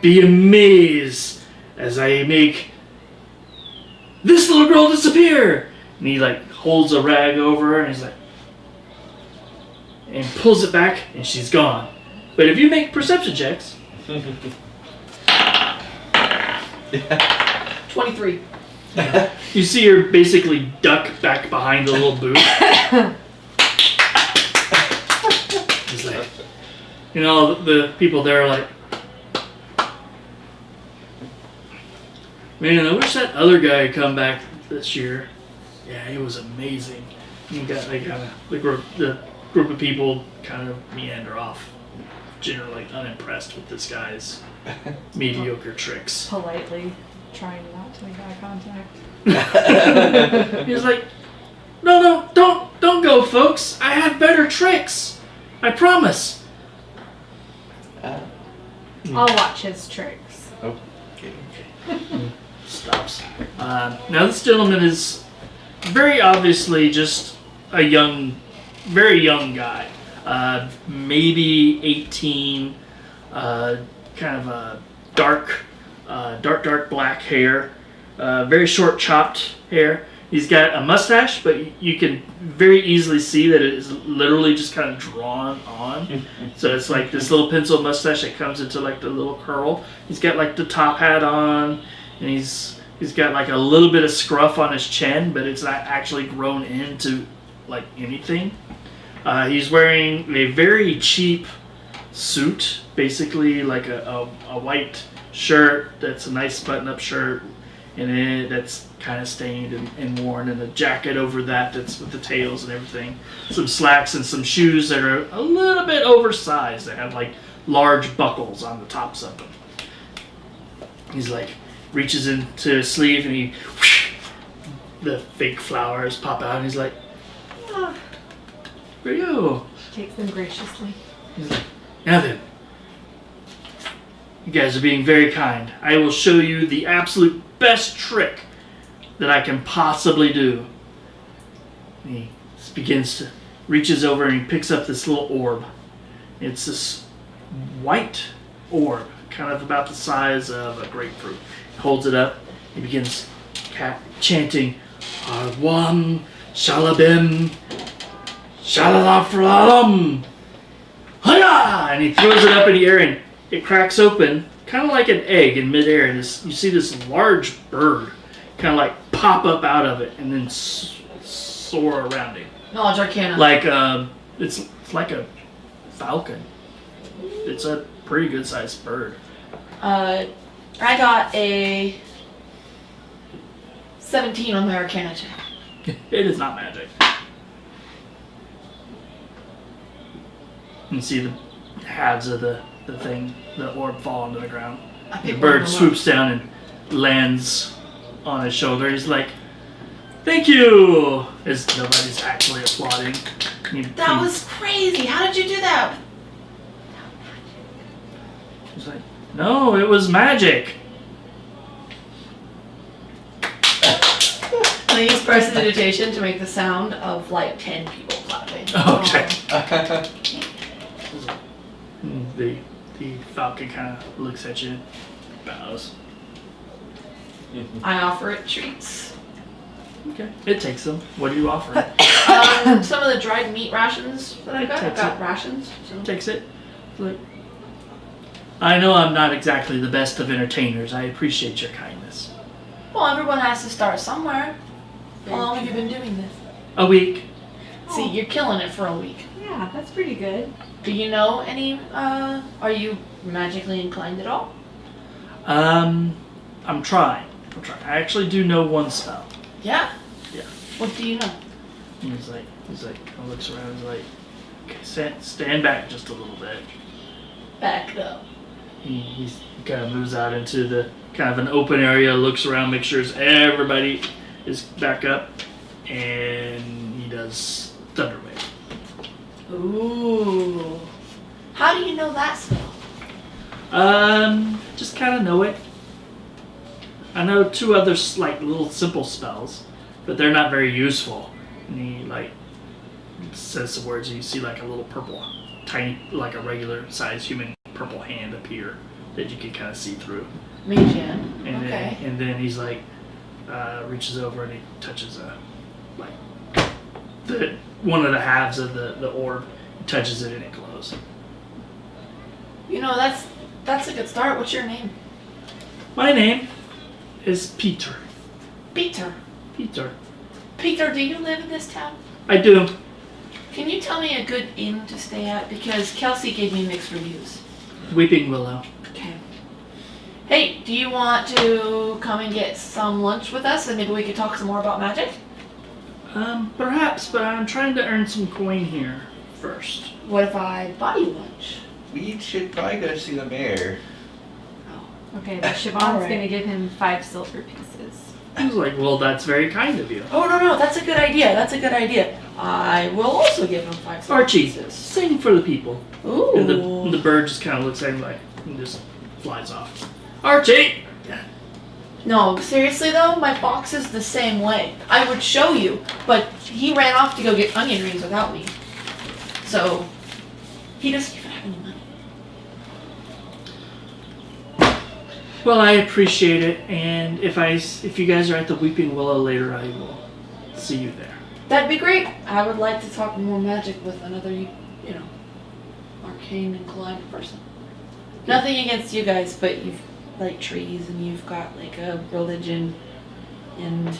be amazed as I make this little girl disappear. And he like holds a rag over her and he's like, and pulls it back and she's gone. But if you make perception checks, 23. you see her basically duck back behind the little booth. It's like, you know, the people there are like, man, I wish that other guy had come back this year. Yeah, he was amazing. You got the group of people kind of meander off, generally unimpressed with this guy's mediocre tricks. Politely trying not to make eye contact. He's like, no, don't go, folks. I have better tricks. I promise. I'll watch his tricks. Okay. Stops. Now this gentleman is very obviously just a very young guy. Maybe 18. Kind of a dark black hair. Very short chopped hair. He's got a mustache, but you can very easily see that it is literally just kind of drawn on. So it's like this little pencil mustache that comes into like the little curl. He's got like the top hat on, and he's got like a little bit of scruff on his chin, but it's not actually grown into like anything. He's wearing a very cheap suit, basically like a white shirt that's a nice button-up shirt, and that's kind of stained and worn, and a jacket over that's with the tails and everything. Some slacks and some shoes that are a little bit oversized. They have like large buckles on the tops of them. He's like, reaches into his sleeve and he, whoosh, the fake flowers pop out and he's like, ah, for you. She takes them graciously. He's like, now then, you guys are being very kind. I will show you the absolute best trick that I can possibly do. And he begins to, reaches over and he picks up this little orb. It's this white orb, kind of about the size of a grapefruit. He holds it up. He begins chanting, Arwam Shalabim Shalalafralam Hiya! And he throws it up in the air and it cracks open, kind of like an egg in midair. And you see this large bird kind of like pop up out of it and then soar around him. Knowledge Arcana. Like it's like a falcon. It's a pretty good sized bird. I got a 17 on my Arcana check. It is not magic. You see the halves of the thing, the orb fall into the ground. The bird swoops down and lands on his shoulder. He's like, thank you! As nobody's actually applauding. That was crazy. How did you do that? He's like, no, it was magic. Please press the digitation to make the sound of like 10 people clapping. Okay. The falcon kind of looks at you and bows. I offer it treats. Okay. It takes them. What do you offer it? Some of the dried meat rations that I got. I've got rations. So. Takes it. Like, I know I'm not exactly the best of entertainers. I appreciate your kindness. Well, everyone has to start somewhere. How long have you been doing this? A week. See, you're killing it for a week. Yeah, that's pretty good. Do you know any, are you magically inclined at all? I'm trying. I actually do know one spell. Yeah? Yeah. What do you know? And he's like, kind of looks around. He's like, okay, stand back just a little bit. Back up. He kind of moves out into the kind of an open area, looks around, makes sure everybody is back up, and he does Thunder Wave. Ooh. How do you know that spell? Just kind of know it. I know two other like little simple spells, but they're not very useful. And he like says some words, and you see like a little purple, tiny, like a regular sized human purple hand appear that you can kind of see through. Mage hand. And Okay. then he's like, reaches over and he touches one of the halves of the orb. He touches it and it glows. You know, that's a good start. What's your name? My name is Peter. Peter. Peter. Peter, do you live in this town? I do. Can you tell me a good inn to stay at? Because Kelsey gave me mixed reviews. Weeping Willow. Okay. Hey, do you want to come and get some lunch with us and maybe we could talk some more about magic? Perhaps, but I'm trying to earn some coin here first. What if I buy you lunch? We should probably go see the mayor. Okay, but Siobhan's Alright. gonna give him 5 silver pieces. I was like, well, that's very kind of you. Oh, no, that's a good idea. That's a good idea. I will also give him 5 silver Archie, pieces. sing for the people. Ooh. And the bird just kind of looks at him like, and just flies off. Archie! No, seriously though, my fox is the same way. I would show you, but he ran off to go get onion rings without me. So, he doesn't even have any money. Well, I appreciate it, and if you guys are at the Weeping Willow later, I will see you there. That'd be great. I would like to talk more magic with another, arcane inclined person. Nothing against you guys, but you've like trees and you've got like a religion and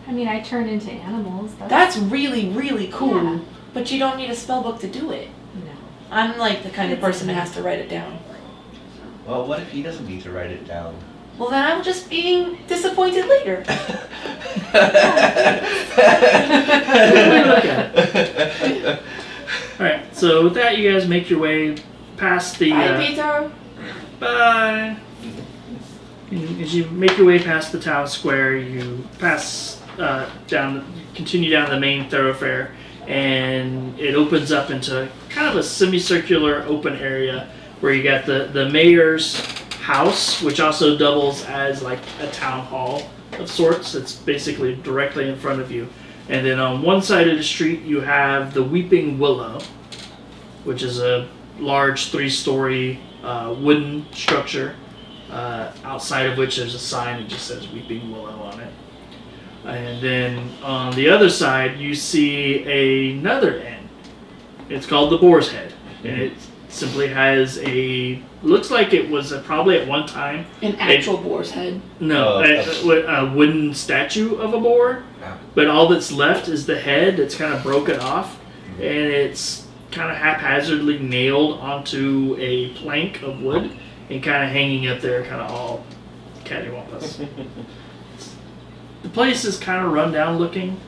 I mean, I turn into animals. that's really, really cool. Yeah. But you don't need a spell book to do it. No. I'm like the kind of person that has to write it down. Well, what if he doesn't need to write it down? Well, then I'm just being disappointed later. Alright, so with that, you guys make your way past the Bye, Peter. bye. As you make your way past the town square, you pass continue down the main thoroughfare, and it opens up into kind of a semicircular open area where you got the mayor's house, which also doubles as like a town hall of sorts. It's basically directly in front of you. And then on one side of the street, you have the Weeping Willow, which is a large 3-story wooden structure, outside of which there's a sign that just says Weeping Willow on it. And then on the other side, you see another inn. It's called the Boar's Head, and it simply has looks like it was probably at one time An actual boar's head. No, a wooden statue of a boar, but all that's left is the head that's kind of broken off, and it's kind of haphazardly nailed onto a plank of wood and kind of hanging up there, kind of all cattywampus. The place is kind of run down looking,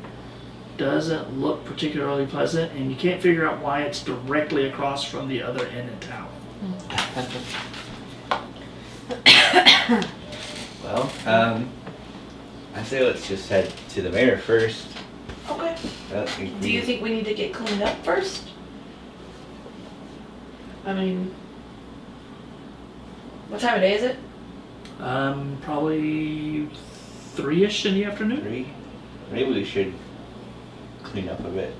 doesn't look particularly pleasant, and you can't figure out why it's directly across from the other inn in town. Well, I say let's just head to the mayor first. Okay. Do you think we need to get cleaned up first? I mean, what time of day is it? Probably 3-ish in the afternoon. 3? Maybe we should clean up a bit.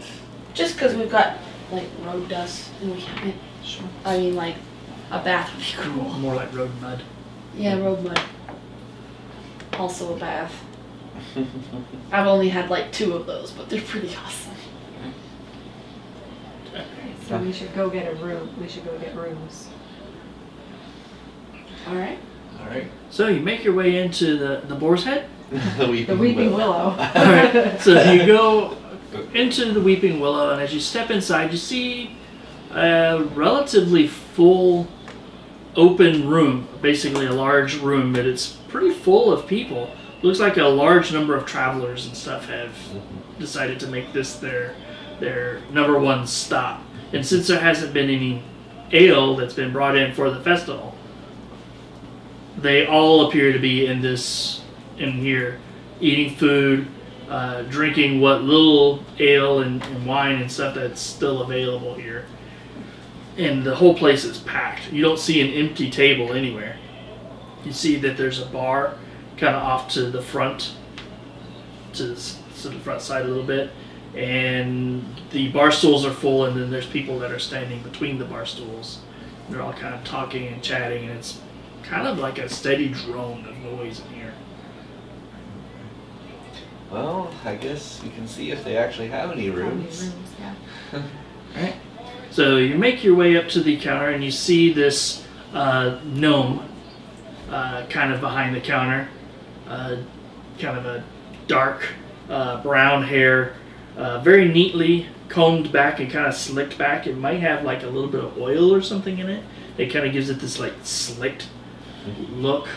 Just because we've got like road dust and we haven't. Sure. I mean, like a bath would be cool. More like road mud. Yeah, road mud. Also a bath. I've only had like 2 of those, but they're pretty awesome. So we should go get a room. We should go get rooms. All right. Alright. So you make your way into the Boar's Head. The Weeping Willow. Alright, so you go into the Weeping Willow, and as you step inside, you see a relatively full open room, basically a large room, but it's pretty full of people. Looks like a large number of travelers and stuff have decided to make this their number one stop. And since there hasn't been any ale that's been brought in for the festival, they all appear to be in here, eating food, drinking what little ale and wine and stuff that's still available here. And the whole place is packed. You don't see an empty table anywhere. You see that there's a bar kind of off to the front, to the front side a little bit, and the bar stools are full, and then there's people that are standing between the bar stools. They're all kind of talking and chatting, and it's kind of like a steady drone of noise in here. Well, I guess we can see if they actually have any rooms. Yeah. Right. So you make your way up to the counter, and you see this gnome kind of behind the counter, kind of a dark brown hair, very neatly combed back and kind of slicked back. It might have like a little bit of oil or something in it. It kind of gives it this like slicked look.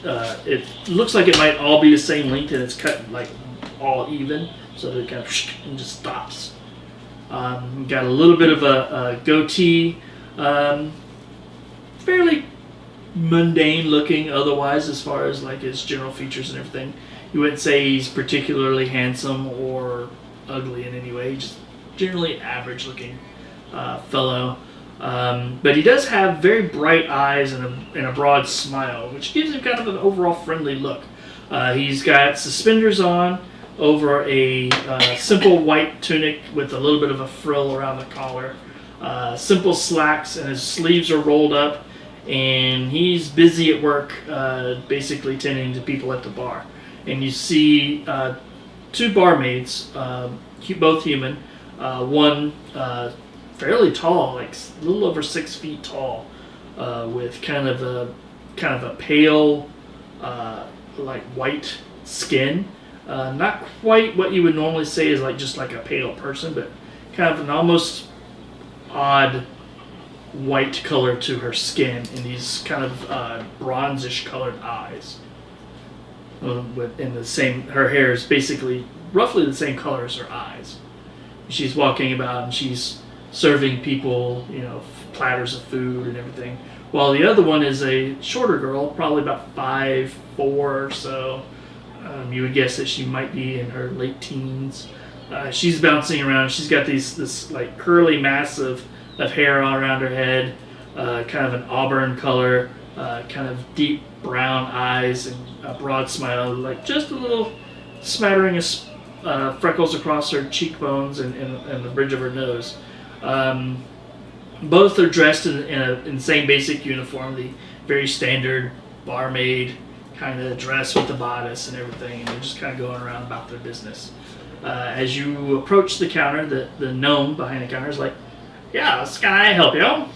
It looks like it might all be the same length, and it's cut like all even, so that it kind of and just stops. Got a little bit of a goatee, fairly mundane looking otherwise as far as like his general features and everything. You wouldn't say he's particularly handsome or ugly in any way. He's just generally average looking fellow. But he does have very bright eyes and a broad smile, which gives him kind of an overall friendly look. He's got suspenders on over a simple white tunic with a little bit of a frill around the collar. Simple slacks, and his sleeves are rolled up, and he's busy at work, basically tending to people at the bar. And you see 2 barmaids, both human, one fairly tall, like a little over 6 feet tall, with kind of a pale, like white skin. Not quite what you would normally say is like just like a pale person, but kind of an almost odd white color to her skin, and these kind of bronzish colored eyes. Her hair is basically roughly the same color as her eyes. She's walking about and she's serving people, platters of food and everything. While the other one is a shorter girl, probably about 5'4" or so. You would guess that she might be in her late teens. She's bouncing around. She's got this like curly mass of hair all around her head, kind of an auburn color, kind of deep brown eyes, and a broad smile, like just a little smattering of freckles across her cheekbones and the bridge of her nose. Both are dressed in the same basic uniform, the very standard barmaid kind of dress with the bodice and everything, and they're just kind of going around about their business. As you approach the counter, the gnome behind the counter is like, "Yes, can I help you?"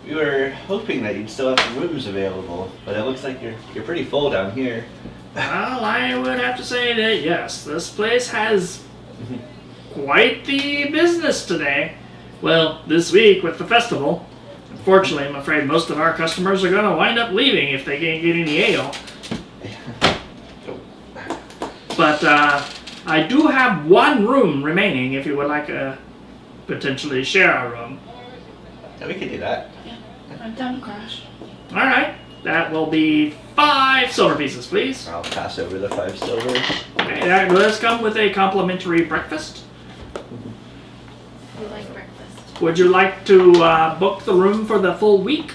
We were hoping that you'd still have some rooms available, but it looks like you're pretty full down here. Well, I would have to say that yes, this place has quite the business today. Well, this week with the festival. Unfortunately, I'm afraid most of our customers are going to wind up leaving if they can't get any ale. But I do have one room remaining if you would like to potentially share a room. Yeah, we could do that. Yeah, I'm down to crash. All right, that will be 5 silver pieces, please. I'll pass over the 5 silver. Okay, that does come with a complimentary breakfast. We like breakfast. Would you like to book the room for the full week?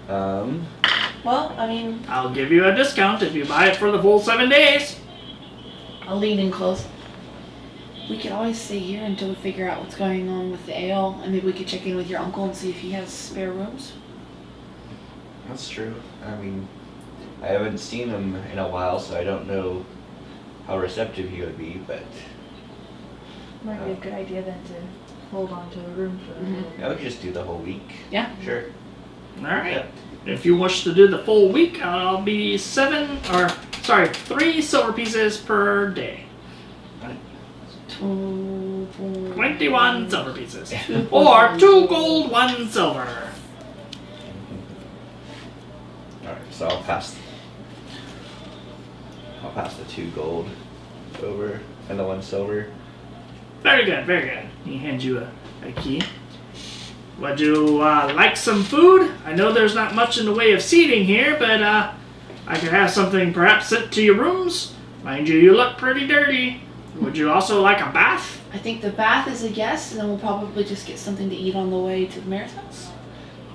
Well, I mean, I'll give you a discount if you buy it for the full 7 days. I'll lean in close. We could always stay here until we figure out what's going on with the ale, and maybe we could check in with your uncle and see if he has spare rooms. That's true. I mean, I haven't seen him in a while, so I don't know how receptive he would be, but Might be a good idea then to hold on to a room for the whole yeah, we could just do the whole week. Yeah. Sure. All right. If you wish to do the full week, I'll be 3 silver pieces per day. 21 silver pieces. Or 2 gold, 1 silver. Alright, so I'll pass the 2 gold over and the 1 silver. Very good, very good. He hands you a key. Would you like some food? I know there's not much in the way of seating here, but I could have something perhaps sent to your rooms. Mind you look pretty dirty. Would you also like a bath? I think the bath is a yes, and then we'll probably just get something to eat on the way to the mayor's house.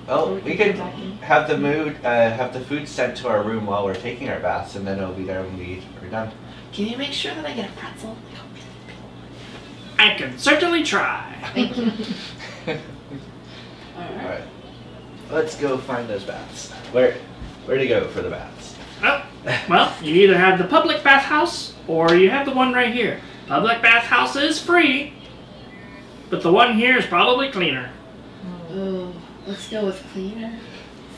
Oh, we could have the food sent to our room while we're taking our baths, and then it'll be there when we're done. Can you make sure that I get a pretzel? I can certainly try. Thank you. Alright. Let's go find those baths. Where to go for the baths? Oh, well, you either have the public bathhouse or you have the one right here. Public bathhouse is free, but the one here is probably cleaner. Oh, let's go with cleaner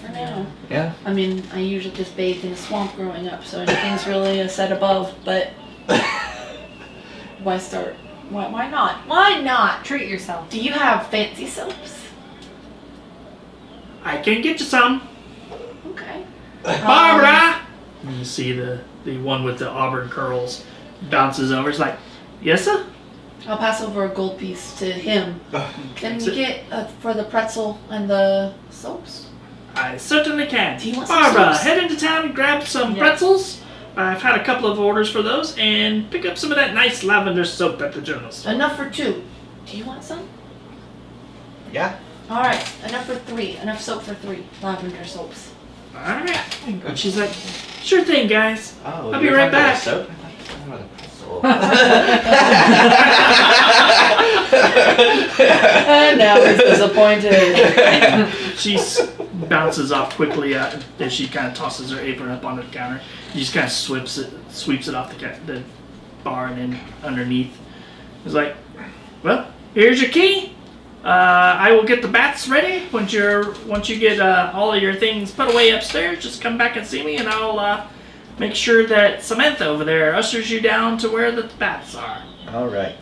for now. Yeah. I mean, I usually just bathed in a swamp growing up, so anything's really a set above, but why start? Why not? Why not? Treat yourself. Do you have fancy soaps? I can get you some. Okay. Barbara! And you see the one with the auburn curls bounces over. It's like, yes, sir? I'll pass over a gold piece to him. Can That's you it. get for the pretzel and the soaps? I certainly can. Do you want some Barbara, soaps? head into town and grab some Yes. pretzels. I've had a couple of orders for those, and pick up some of that nice lavender soap at the general store. Enough for 2. Do you want some? Yeah. All right, enough for 3. Enough soap for 3. Lavender soaps. All right. And she's like, sure thing, guys. Oh, I'll you be were right talking about back. soap? I thought you were talking about the pretzel. And now he's disappointed. She bounces off quickly as she kind of tosses her apron up on the counter. She just kind of sweeps it off the bar and then underneath. It's like, well, here's your key. I will get the baths ready. Once you get all of your things put away upstairs, just come back and see me, and I'll make sure that Samantha over there ushers you down to where the baths are. Alright.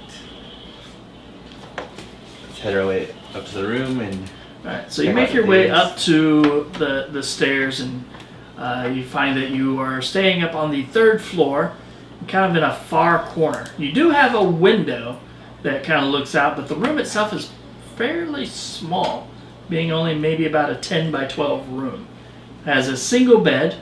Let's head our way up to the room and Alright, so you check make out your the way views. up to the stairs, and you find that you are staying up on the 3rd floor, kind of in a far corner. You do have a window that kind of looks out, but the room itself is fairly small, being only maybe about a 10 by 12 room. Has a single bed,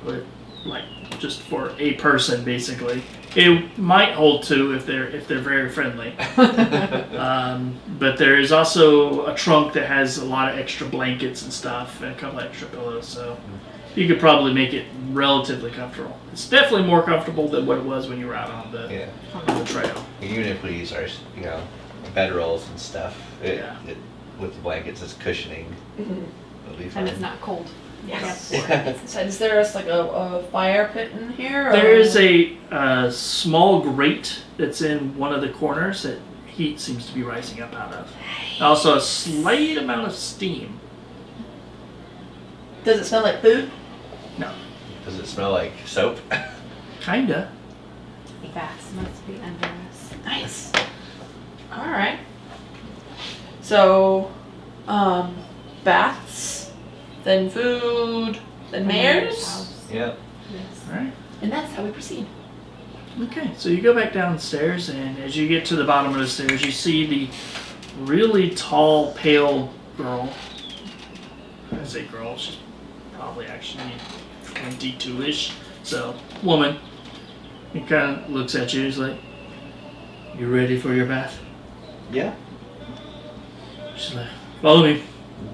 with, like, just for a person basically. It might hold two if they're very friendly. But there is also a trunk that has a lot of extra blankets and stuff, and a couple extra pillows. So you could probably make it relatively comfortable. It's definitely more comfortable than what it was when you were out on the trail. Even if we use our, bedrolls and stuff, it, with the blankets, it's cushioning. It'll be fine. And it's not cold. Yes. So is there like a fire pit in here? Or? There is a small grate that's in one of the corners that heat seems to be rising up out of. Also a slight amount of steam. Does it smell like food? No. Does it smell like soap? Kinda. Baths must be under us. Nice. All right. So, baths, then food, then mares, Yep. Yes. Alright. and that's how we proceed. Okay, so you go back downstairs, and as you get to the bottom of the stairs, you see the really tall, pale girl. I say girl, she's probably actually 22-ish. So, woman. He kind of looks at you, he's like, "You ready for your bath?" Yeah. She's like, "Follow me."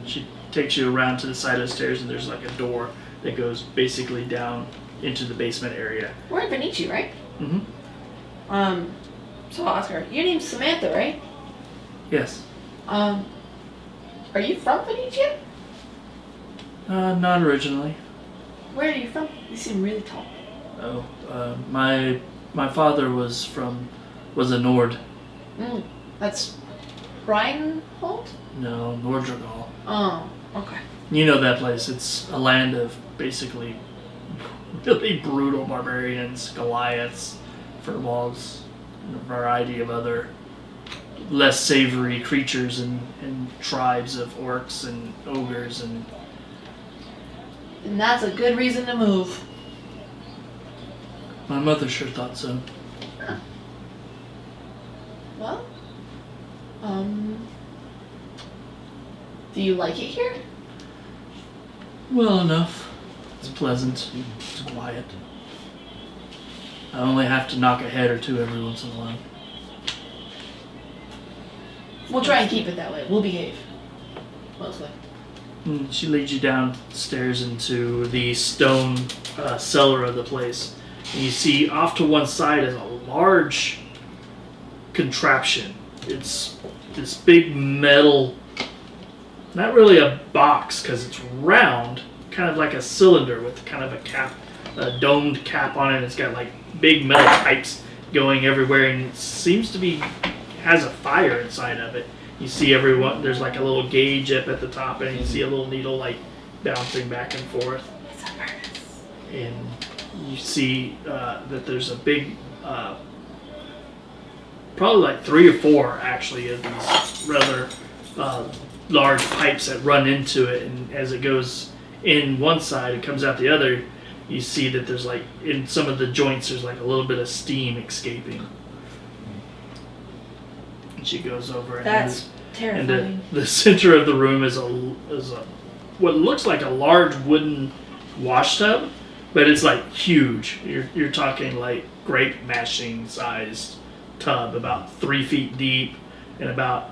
She takes you around to the side of the stairs, and there's like a door that goes basically down into the basement area. We're in Venechia, right? Mm-hmm. So I'll ask her. Your name's Samantha, right? Yes. Are you from Venechia? Not originally. Where are you from? You seem really tall. Oh, my father was a Nord. That's Reinhold? No, Nordregal. Oh, okay. You know that place. It's a land of basically really brutal barbarians, Goliaths, furbolgs, and a variety of other less savory creatures and tribes of orcs and ogres and... And that's a good reason to move. My mother sure thought so. Well, do you like it here? Well enough. It's pleasant. It's quiet. I only have to knock a head or two every once in a while. We'll try and keep it that way. We'll behave. Mostly. She leads you downstairs into the stone cellar of the place. And you see off to one side is a large contraption. It's this big metal, not really a box because it's round, kind of like a cylinder with kind of a cap, a domed cap on it. It's got like big metal pipes going everywhere, and it seems to be has a fire inside of it. You see there's like a little gauge up at the top, and you see a little needle like bouncing back and forth. It's a furnace. And you see that there's a big, probably like 3 or 4 actually of these rather large pipes that run into it, and as it goes in one side and comes out the other, you see that there's like, in some of the joints, there's like a little bit of steam escaping. And she goes over and That's terrifying. and the center of the room is a what looks like a large wooden wash tub, but it's like huge. You're talking like grape mashing sized tub, about 3 feet deep and about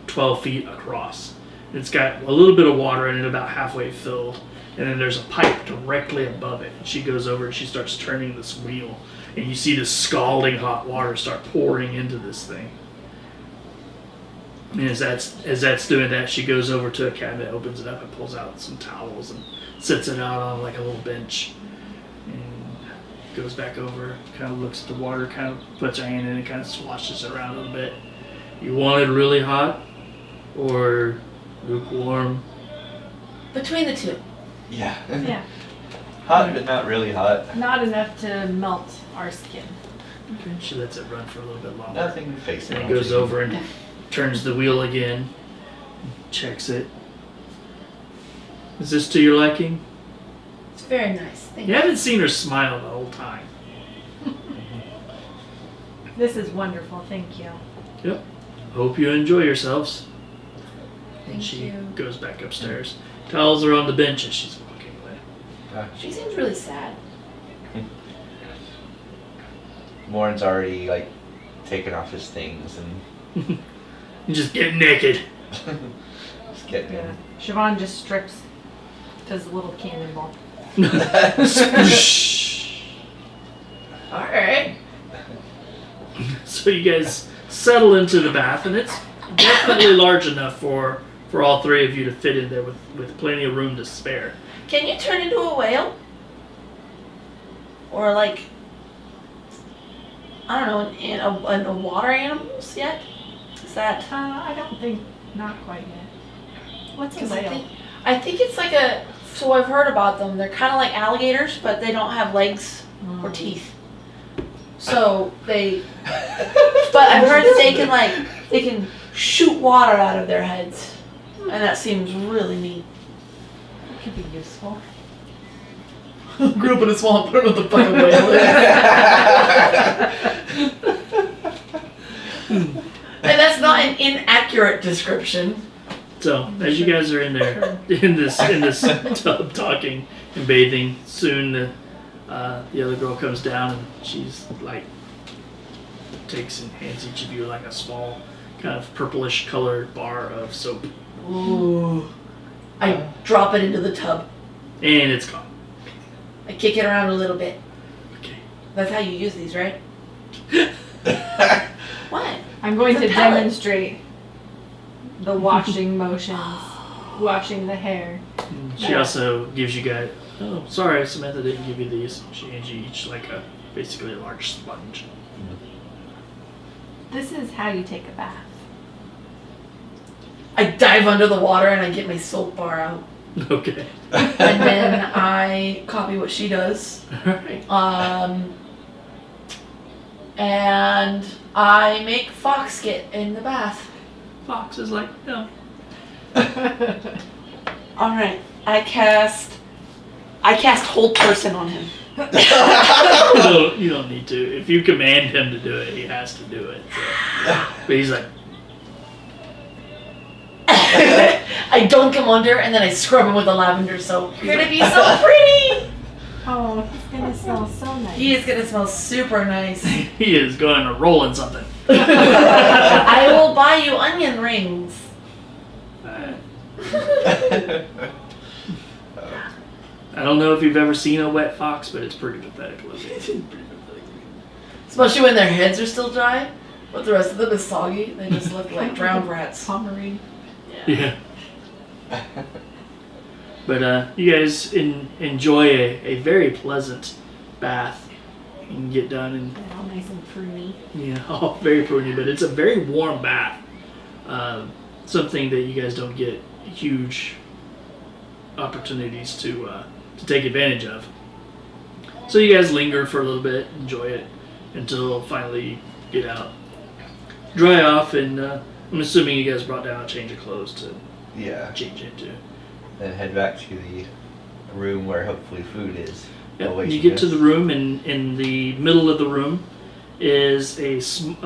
12 feet across. It's got a little bit of water in it, about halfway filled, and then there's a pipe directly above it. She goes over and she starts turning this wheel, and you see this scalding hot water start pouring into this thing. And as that's doing that, she goes over to a cabinet, opens it up, and pulls out some towels and sets it out on like a little bench, and goes back over, kind of looks at the water, kind of puts her hand in it, kind of swashes it around a little bit. You want it really hot or lukewarm? Between the two. Yeah. Yeah. Hot, but not really hot. Not enough to melt our skin. Okay. She lets it run for a little bit longer. Nothing facing. And goes over and turns the wheel again, checks it. Is this to your liking? It's very nice. Thank You haven't seen her smile the whole time. This is wonderful, thank you. Yep. Hope you enjoy yourselves. Thank And she you. goes back upstairs. Towels are on the bench as she's walking away. She seems really sad. Morn's already like taking off his things and You just get naked. just getting Yeah. in. Siobhan just strips, does a little cannonball. Alright. So you guys settle into the bath, and it's definitely large enough for all three of you to fit in there with plenty of room to spare. Can you turn into a whale? Or like, I don't know, a water animals yet? Is that? I don't think, not quite yet. What's a 'Cause whale? I think it's like a. So I've heard about them. They're kind of like alligators, but they don't have legs or teeth. So they. But I've heard that they can shoot water out of their heads, and that seems really neat. It could be useful. Grew up in a swamp. I don't know what the fucking whale is. And that's not an inaccurate description. So as you guys are in there in this tub talking and bathing, soon the other girl comes down and she's like takes and hands each of you like a small kind of purplish colored bar of soap, Ooh. I drop it into the tub. and it's gone. I kick it around a little bit. Okay. That's how you use these, right? What? I'm going It's a to pellet. demonstrate the washing motions, washing the hair. She also gives you guys. Oh, sorry, Samantha didn't give you these. She hands you each like basically a large sponge. This is how you take a bath. I dive under the water and I get my soap bar out. Okay. And then I copy what she does. All right. And I make Fox get in the bath. Fox is like, no. Alright. I cast hold person on him. You don't need to. If you command him to do it, he has to do it. So. But he's like, I dunk him under and then I scrub him with the lavender soap. You're gonna be so pretty! Oh, he's gonna smell so nice. He is gonna smell super nice. he is going to roll in something. I will buy you onion rings. I don't know if you've ever seen a wet fox, but it's pretty pathetic looking. Especially when their heads are still dry, but the rest of them is soggy. They just look like drowned rats. Pomeranian. Yeah. But you guys enjoy a very pleasant bath. You can get done and All nice and pruny. all very pruny, but it's a very warm bath. Something that you guys don't get huge opportunities to take advantage of. So you guys linger for a little bit, enjoy it until finally you get out, dry off, and I'm assuming you guys brought down a change of clothes to Yeah. change into. Then head back to the room where hopefully food is. Yep. awaiting You get to us. the room, and in the middle of the room is a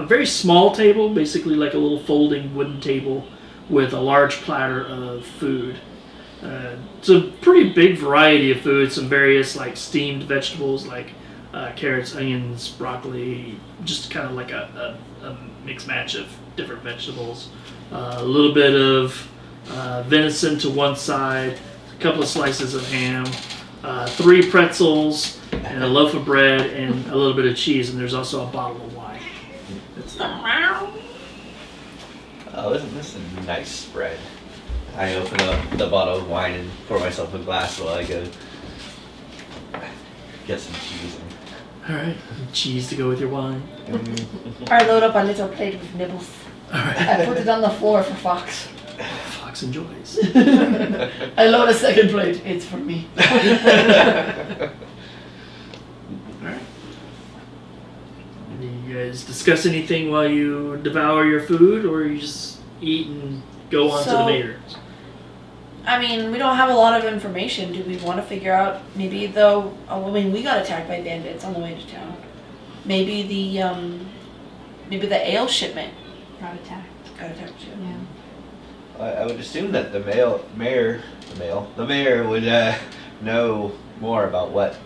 very small table, basically like a little folding wooden table with a large platter of food. It's a pretty big variety of food, some various like steamed vegetables like carrots, onions, broccoli, just kind of like a mixed match of different vegetables. A little bit of venison to one side, a couple of slices of ham, 3 pretzels, and a loaf of bread, and a little bit of cheese, and there's also a bottle of wine. Oh, isn't this a nice spread? I open up the bottle of wine and pour myself a glass while I go get some cheese. Alright, cheese to go with your wine. I load up a little plate with nibbles. Alright, I put it on the floor for Fox. Fox enjoys. I load a second plate. It's for me. Alright. Do you guys discuss anything while you devour your food, or you just eat and go on to the So- mater? I mean, we don't have a lot of information. Do we want to figure out maybe though? I mean, we got attacked by bandits on the way to town. Maybe the ale shipment. Got attacked. Gotta talk to you. Yeah. I would assume that the mayor would know more about what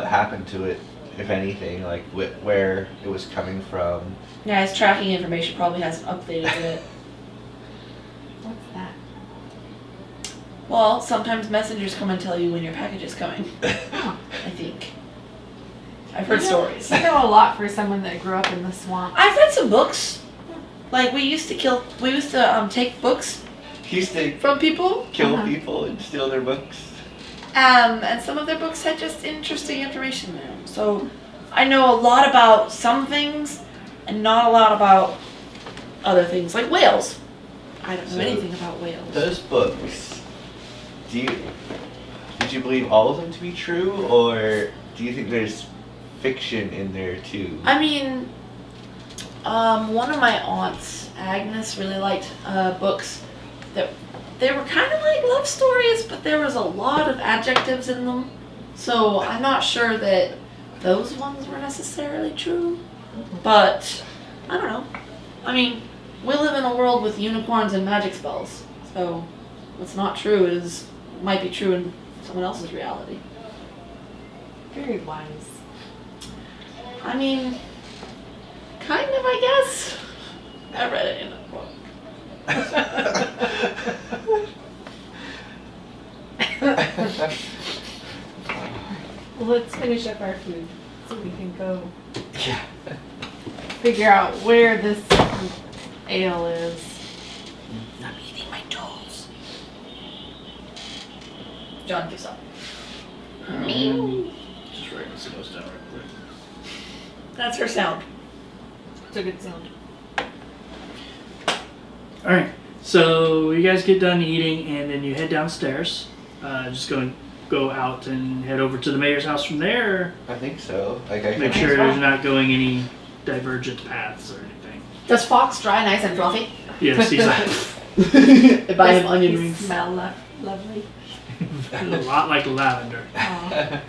happened to it, if anything, like where it was coming from. Yeah, his tracking information probably hasn't updated it. What's that? Well, sometimes messengers come and tell you when your package is coming. Oh. I think. I've heard stories. You know a lot for someone that grew up in the swamp. I've read some books. Like we used to take books He used to from people. kill Uh-huh. people and steal their books. And some of their books had just interesting information in them. So I know a lot about some things and not a lot about other things, like whales. I don't know So, anything about whales. Those books, did you believe all of them to be true, or do you think there's fiction in there too? I mean, one of my aunts, Agnes, really liked books that they were kind of like love stories, but there was a lot of adjectives in them. So I'm not sure that those ones were necessarily true. But I don't know. I mean, we live in a world with unicorns and magic spells. So what's not true might be true in someone else's reality. Very wise. I mean, kind of, I guess. I read it in a book. Well, let's finish up our food so we can go Yeah. figure out where this ale is. I'm eating my toes. John gives up. Just writing this goes down right quick. That's her sound. It's a good sound. All right. So you guys get done eating, and then you head downstairs. Just go out and head over to the mayor's house from there. I think so. Like I Make think sure you're not going any divergent paths or anything. Does Fox dry nice and fluffy? Yes, he's I buy him onion You rings. smell lovely. a lot like lavender. Aw.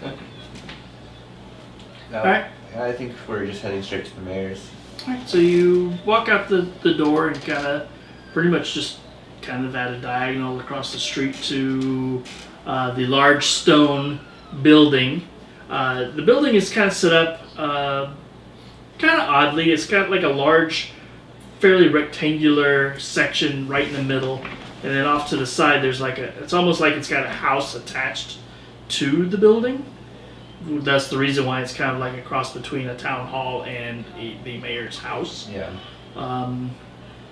No, Alright. I think we're just heading straight to the mayor's. Alright, so you walk out the door and kind of pretty much just kind of at a diagonal across the street to the large stone building. The building is kind of set up kind of oddly. It's got like a large, fairly rectangular section right in the middle, and then off to the side there's like it's almost like it's got a house attached to the building. That's the reason why it's kind of like a cross between a town hall and the mayor's house. Yeah.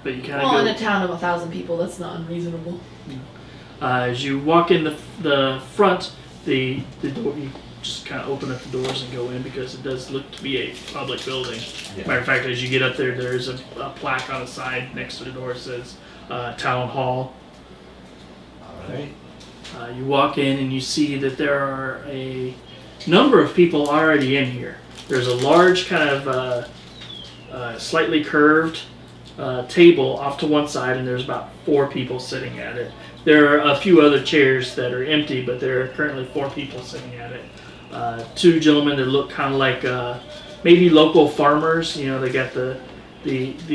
But you kind of Well, go in a town of 1,000 people, that's not unreasonable. as you walk in the front. The door, you just kind of open up the doors and go in because it does look to be a public building. Yeah. Matter of fact, as you get up there, there's a plaque on the side next to the door that says Town Hall. Alright. You walk in and you see that there are a number of people already in here. There's a large kind of slightly curved table off to one side, and there's about 4 people sitting at it. There are a few other chairs that are empty, but there are currently 4 people sitting at it. 2 gentlemen that look kind of like maybe local farmers. You know, they got the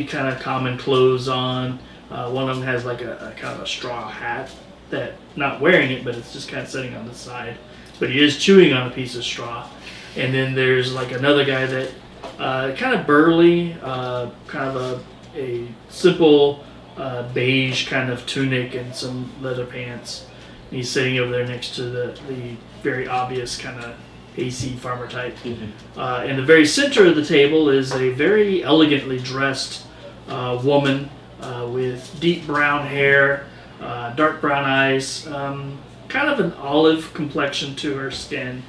kind of common clothes on. One of them has like a kind of a straw hat that not wearing it, but it's just kind of sitting on the side. But he is chewing on a piece of straw. And then there's like another guy that kind of burly, kind of a simple beige kind of tunic and some leather pants. And he's sitting over there next to the very obvious kind of hayseed farmer type. In the very center of the table is a very elegantly dressed woman with deep brown hair, dark brown eyes, kind of an olive complexion to her skin.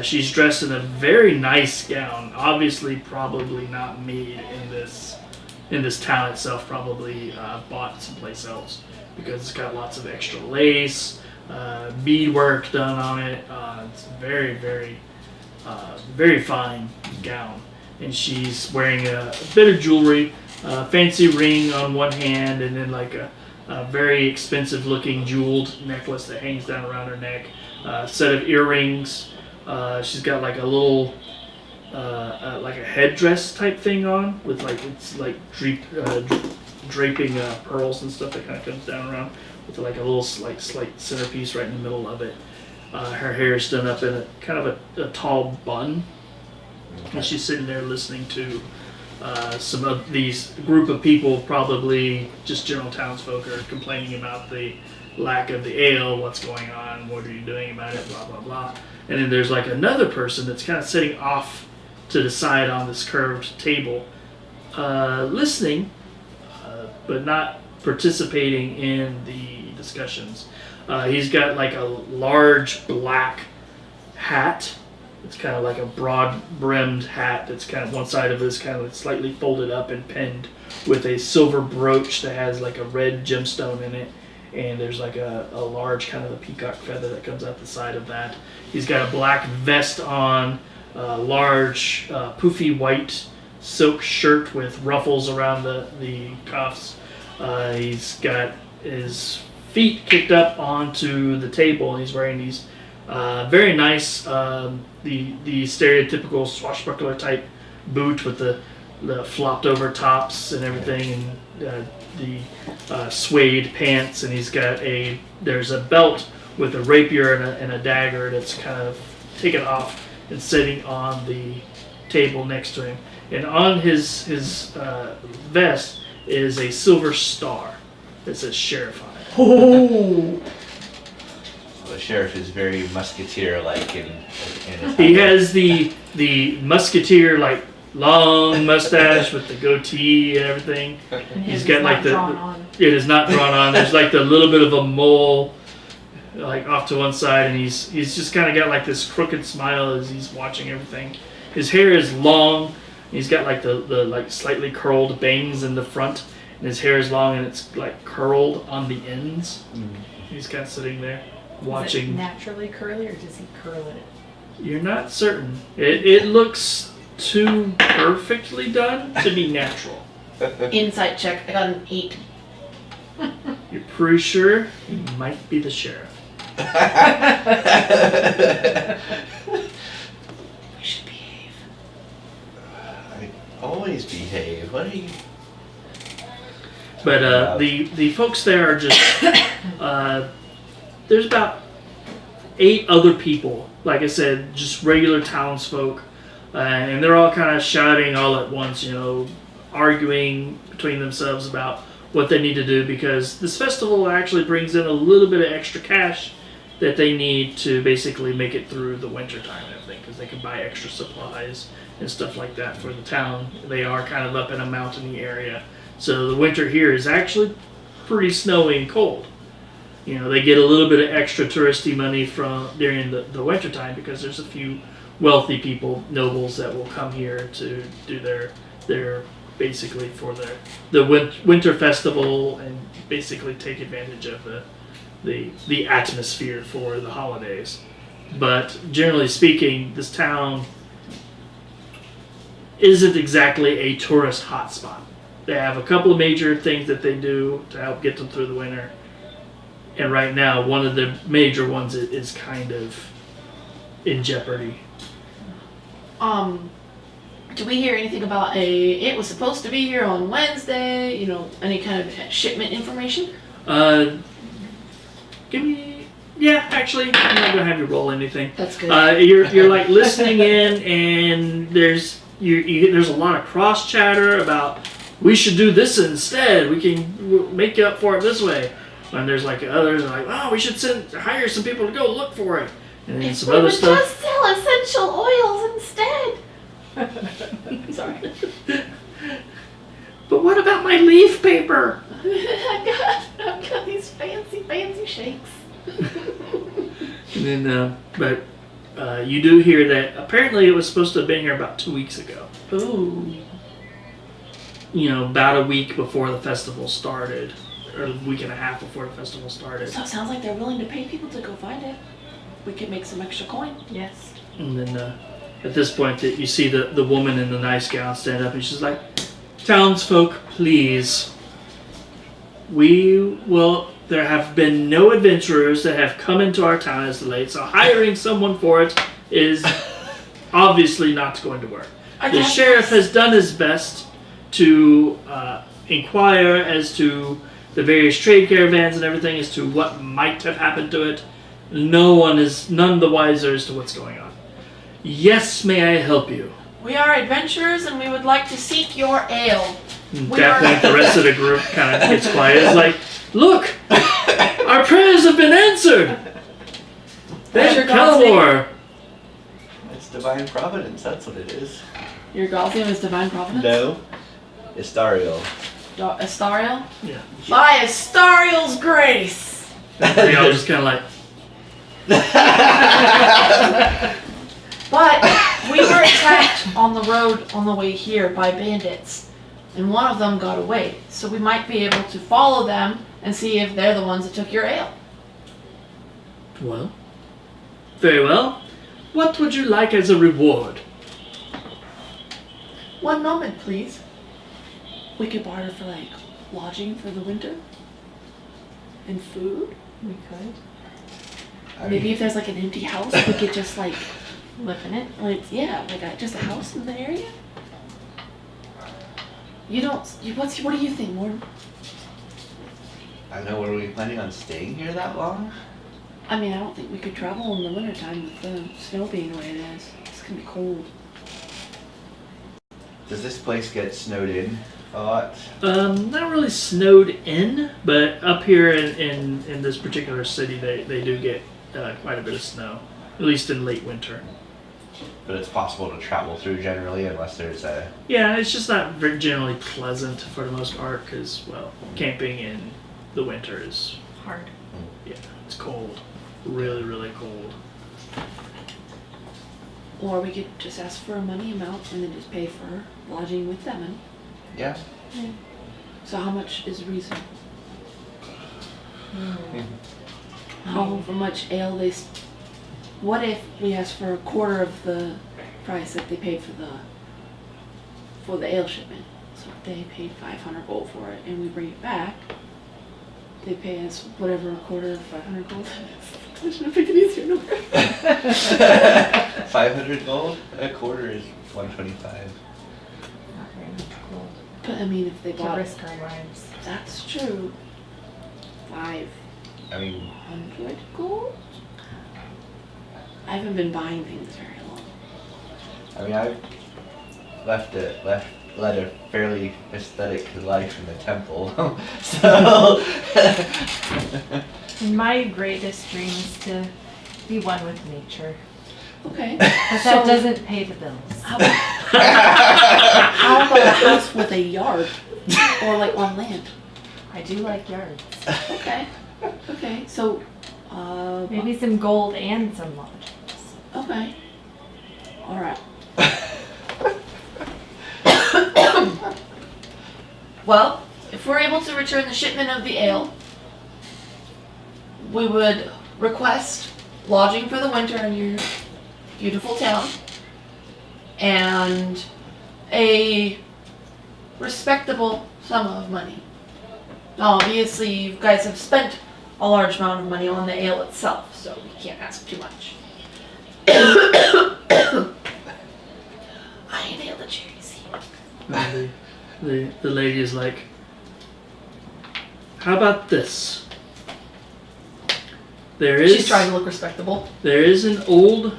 She's dressed in a very nice gown, obviously probably not made in this town itself, probably bought someplace else because it's got lots of extra lace, beadwork done on it. It's a very, very, very fine gown. And she's wearing a bit of jewelry, fancy ring on one hand, and then like a very expensive looking jeweled necklace that hangs down around her neck, a set of earrings. She's got like a little like a headdress type thing on with like it's like draping pearls and stuff that kind of comes down around with like a little slight centerpiece right in the middle of it. Her hair is done up in a kind of a tall bun, and she's sitting there listening to some of these group of people, probably just general townsfolk, are complaining about the lack of the ale, what's going on, what are you doing about it, blah blah blah. And then there's like another person that's kind of sitting off to the side on this curved table, listening, but not participating in the discussions. He's got like a large black hat. It's kind of like a broad-brimmed hat that's kind of one side of it is kind of slightly folded up and pinned with a silver brooch that has like a red gemstone in it. And there's like a large kind of a peacock feather that comes out the side of that. He's got a black vest on, a large poofy white silk shirt with ruffles around the cuffs. He's got his feet kicked up onto the table, and he's wearing these very nice, the stereotypical swashbuckler type boot with the flopped over tops and everything, and the suede pants. And he's got there's a belt with a rapier and a dagger that's kind of taken off and sitting on the table next to him. And on his vest is a silver star that says sheriff on it. Oh. The sheriff is very musketeer-like in his He has the musketeer like long mustache with the goatee and everything. And He's his got is like not the drawn on. it is not drawn on. There's like the little bit of a mole like off to one side, and he's just kind of got like this crooked smile as he's watching everything. His hair is long. He's got like the like slightly curled bangs in the front, and his hair is long and it's like curled on the ends. He's kind of sitting there Is it watching. naturally curly, or does he curl it? You're not certain. It looks too perfectly done to be natural. Insight check. I got an 8. You're pretty sure he might be the sheriff. We should behave. I always behave. What are you? But the folks there are just there's about 8 other people, like I said, just regular townsfolk, and they're all kind of shouting all at once, arguing between themselves about what they need to do, because this festival actually brings in a little bit of extra cash that they need to basically make it through the winter time and everything, because they can buy extra supplies and stuff like that for the town. They are kind of up in a mountainy area, so the winter here is actually pretty snowy and cold. They get a little bit of extra touristy money from during the winter time, because there's a few wealthy people, nobles, that will come here to do their basically for the winter festival, and basically take advantage of the atmosphere for the holidays. But generally speaking, this town isn't exactly a tourist hotspot. They have a couple of major things that they do to help get them through the winter. And right now, one of the major ones is kind of in jeopardy. Do we hear anything about it was supposed to be here on Wednesday, any kind of shipment information? Actually, I'm not gonna have you roll anything. That's good. You're like listening in, and there's a lot of cross chatter about we should do this instead. We can make you up for it this way. And there's like others are like, oh, we should hire some people to go look for it, and then some other stuff. Just sell essential oils instead. Sorry. But what about my leaf paper? I've got these fancy shakes. And then, but you do hear that apparently it was supposed to have been here about 2 weeks ago. Ooh. About a week before the festival started, or a week and a half before the festival started. So it sounds like they're willing to pay people to go find it. We could make some extra coin. Yes. And then at this point, you see the woman in the nice gown stand up, and she's like, "Townsfolk, please. There have been no adventurers that have come into our town as of late, so hiring someone for it is obviously not going to work. The sheriff has done his best to inquire as to the various trade caravans and everything as to what might have happened to it. None the wiser as to what's going on. Yes, may I help you? We are adventurers and we would like to seek your ale. Definitely the rest of the group kind of gets quiet. It's like, look! Our prayers have been answered! What's your Thank god's name? Kellamore! It's divine providence, that's what it is. Your god's name is Divine Providence? No. Estariel. Estariel? Yeah. By Estariel's grace! They all just kind of like, But we were attacked on the road on the way here by bandits, and one of them got away. So we might be able to follow them and see if they're the ones that took your ale. well, very well. What would you like as a reward? One moment, please. We could barter for like lodging for the winter and food. We could. Maybe if there's like an empty house, we could just like Live in it. just a house in the area. What do you think, Morn? I know, were we planning on staying here that long? I mean, I don't think we could travel in the wintertime with the snow being the way it is. It's gonna be cold. Does this place get snowed in a lot? Not really snowed in, but up here in this particular city, they do get quite a bit of snow, at least in late winter. But it's possible to travel through generally unless there's a... Yeah, it's just not generally pleasant for the most part because, well, camping in the winter is, Hard. yeah, it's cold. Really, really cold. Or we could just ask for a money amount and then just pay for lodging with that money. Yeah. So how much is reasonable? However much ale they... What if we asked for a quarter of the price that they paid for the ale shipment? So if they paid 500 gold for it and we bring it back, they pay us whatever a quarter of 500 gold is. I should have picked an easier number. 500 gold? A quarter is 125. Not very much gold. But I mean, if they To bought... risk our lives. That's true. 500 I mean, gold? I haven't been buying things very long. I mean, I've led a fairly aesthetic life in the temple, so... And my greatest dream is to be one with nature. Okay. But that doesn't pay the bills. How about a house with a yard? Or like on land? I do like yards. Okay. Okay, so, Maybe some gold and some lodgings. okay. Alright. Well, if we're able to return the shipment of the ale, we would request lodging for the winter in your beautiful town and a respectable sum of money. Now, obviously, you guys have spent a large amount of money on the ale itself, so we can't ask too much. I inhaled a cherry seed. And the lady is like, how about this? She's trying to look respectable. There is an old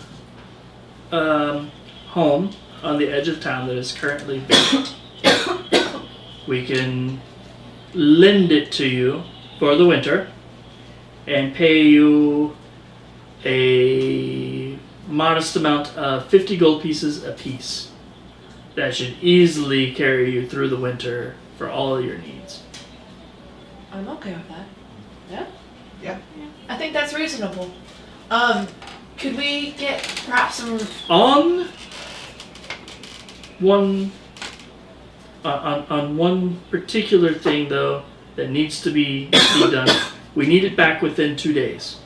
home on the edge of town that is currently vacant. We can lend it to you for the winter and pay you a modest amount of 50 gold pieces apiece. That should easily carry you through the winter for all of your needs. I'm okay with that. Yeah? Yeah. I think that's reasonable. Could we get perhaps some... On one particular thing though that needs to be done, we need it back within 2 days.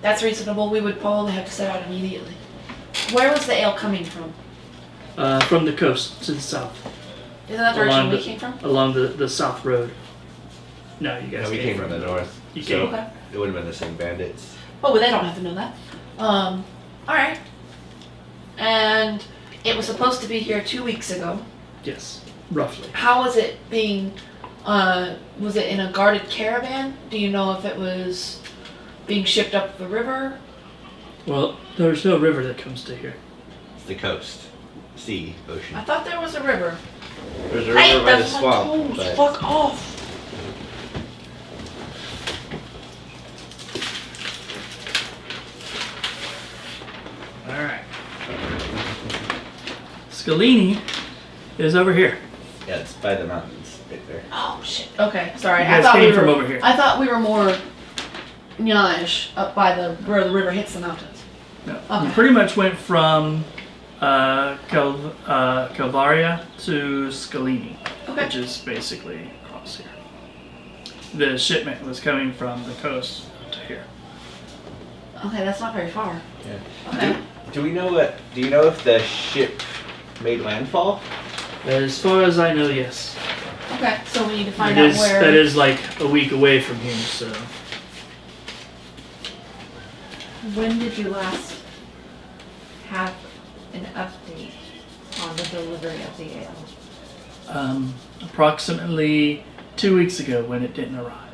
That's reasonable. We would probably have to set out immediately. Where was the ale coming from? From the coast to the south, Isn't that the direction Along we the- came from? along the south road. No, you guys No, we came from the north. You so came. Okay. it would have been the same bandits. Oh, well, they don't have to know that. Alright. And it was supposed to be here 2 weeks ago. Yes, roughly. How was it being Was it in a guarded caravan? Do you know if it was being shipped up the river? Well, there's no river that comes to here. It's the coast. Sea, ocean. I thought there was a river. There's a river by the that's my swamp. toes. But Fuck off. Alright. Skellini is over here. yeah, it's by the mountains right there. Oh shit. Okay, sorry. You guys came from over here. I thought we were more Nyaish up by where the river hits the mountains. No. Okay. We pretty much went from Calvaria to Skellini, Okay. which is basically across here. The shipment was coming from the coast to here. Okay, that's not very far. Yeah. Okay. Do we know what? Do you know if the ship made landfall? As far as I know, yes. Okay, so we need to find That out is, where. that is like a week away from here, so. When did you last have an update on the delivery of the ale? Approximately 2 weeks ago when it didn't arrive.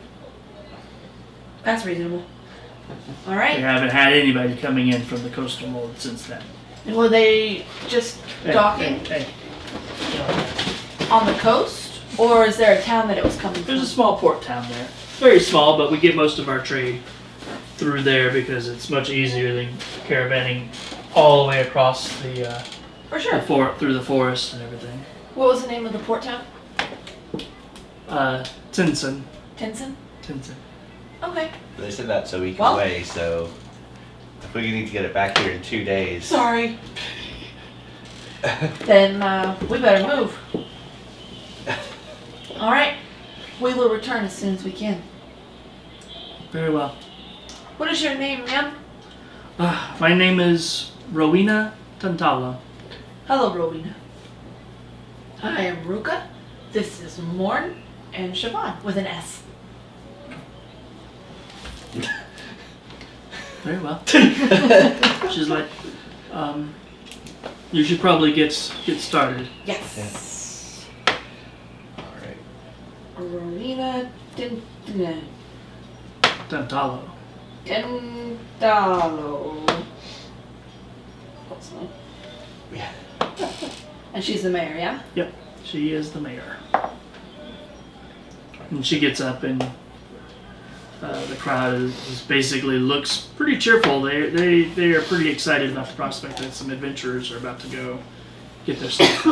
That's reasonable. All They right. haven't had anybody coming in from the coastal mold since then. And were they just Hey, docking hey, hey. on the coast, or is there a town that it was coming There's a from? small port town there. Very small, but we get most of our trade through there because it's much easier than caravanning all the way across the For sure. through the forest and everything. What was the name of the port town? Tinson. Tinson. Tinson. Okay. They said that's a week Well- away, so if we need to get it back here in 2 days. Sorry. Then we better move. All right. We will return as soon as we can. Very well. What is your name, ma'am? My name is Rowena Tantalo. Hello, Rowena. I am Ruka. This is Morn and Siobhan with an S. Very well. She's like, you should probably get started. Yes. Alright. Rowena Tantalo. Dendalo. Close enough. Yeah. And she's the mayor, yeah? Yep, she is the mayor. And she gets up and the crowd is basically looks pretty cheerful. They are pretty excited about the prospect that some adventurers are about to go get their stuff.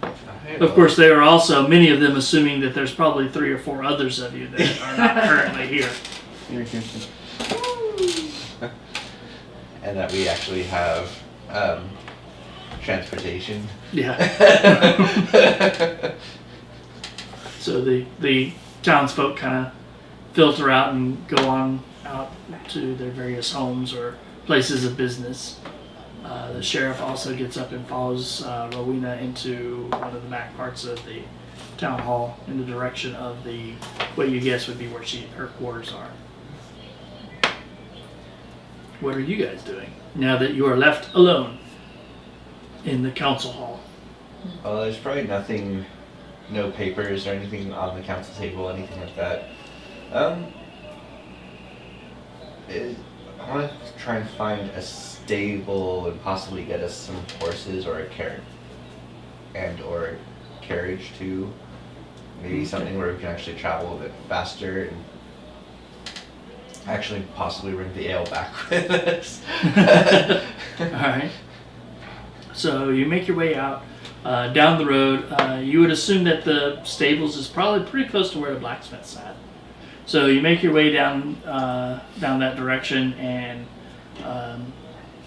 Alright, Of course, they are also, many of them assuming that there's probably 3 or 4 others of you that are not currently here. and that we actually have transportation. Yeah. So the townsfolk kind of filter out and go on out to their various homes or places of business. The sheriff also gets up and follows Rowena into one of the back parts of the town hall in the direction of the what you guess would be where her quarters are. What are you guys doing now that you are left alone in the council hall? Well, there's probably nothing, no papers or anything on the council table, anything like that. I want to try and find a stable and possibly get us some horses or a carrot or carriage too. Maybe something where we can actually travel a bit faster and actually possibly bring the ale back with us. Alright. So you make your way out down the road. You would assume that the stables is probably pretty close to where the blacksmith's at. So you make your way down that direction, and